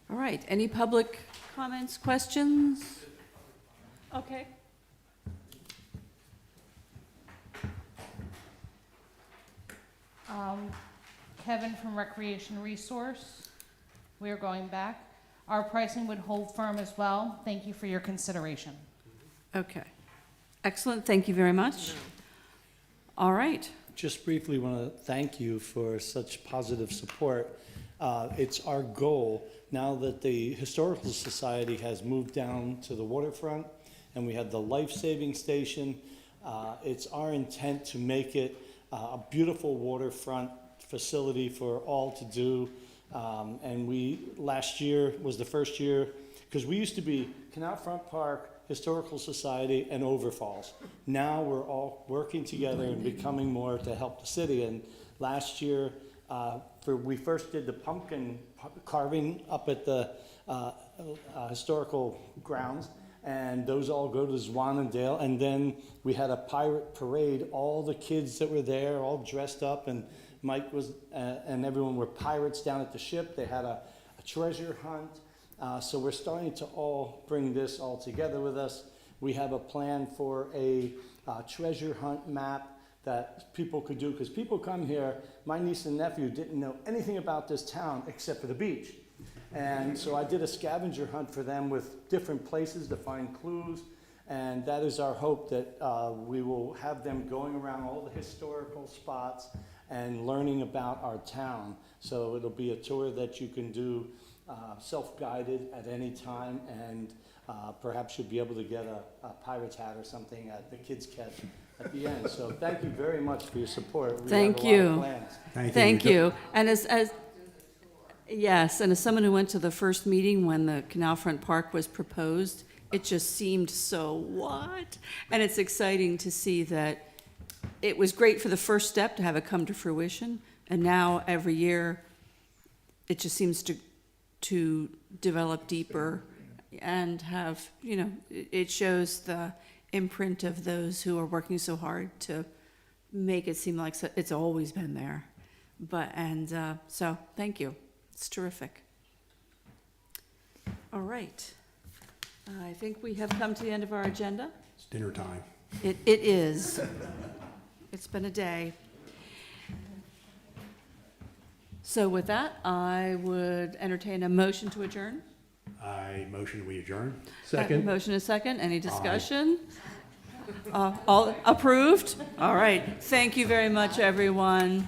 All right, any public comments, questions? Okay. Kevin from Recreation Resource, we are going back. Our pricing would hold firm as well. Thank you for your consideration. Okay. Excellent, thank you very much. All right. Just briefly want to thank you for such positive support. It's our goal, now that the Historical Society has moved down to the waterfront and we have the life-saving station, it's our intent to make it a beautiful waterfront facility for all to do. And last year was the first year, because we used to be Canalfront Park, Historical Society, and Overfalls. Now we're all working together and becoming more to help the city. And last year, we first did the pumpkin carving up at the historical grounds, and those all go to Zwannendale. And then we had a pirate parade. All the kids that were there, all dressed up, and Mike was, and everyone were pirates down at the ship. They had a treasure hunt. So we're starting to all bring this all together with us. We have a plan for a treasure hunt map that people could do, because people come here. My niece and nephew didn't know anything about this town except for the beach. And so I did a scavenger hunt for them with different places to find clues. And that is our hope, that we will have them going around all the historical spots and learning about our town. So it'll be a tour that you can do self-guided at any time, and perhaps you'll be able to get a pirate's hat or something at the kids' catch at the end. So thank you very much for your support. Thank We have a lot you. of plans. Thank you. And yes, and as someone who went to the first meeting when the Canalfront Park was proposed, it just seemed so what? And it's exciting to see that it was great for the first step to have it come to fruition, and now every year it just seems to develop deeper and have, it shows the imprint of those who are working so hard to make it seem like it's always been there. So thank you. It's terrific. All right. I think we have come to the end of our agenda. It's dinner time. It is. It's been a day. So with that, I would entertain a motion to adjourn. I motion we adjourn. Second? Motion is second. Any discussion? All approved? All right. Thank you very much, everyone.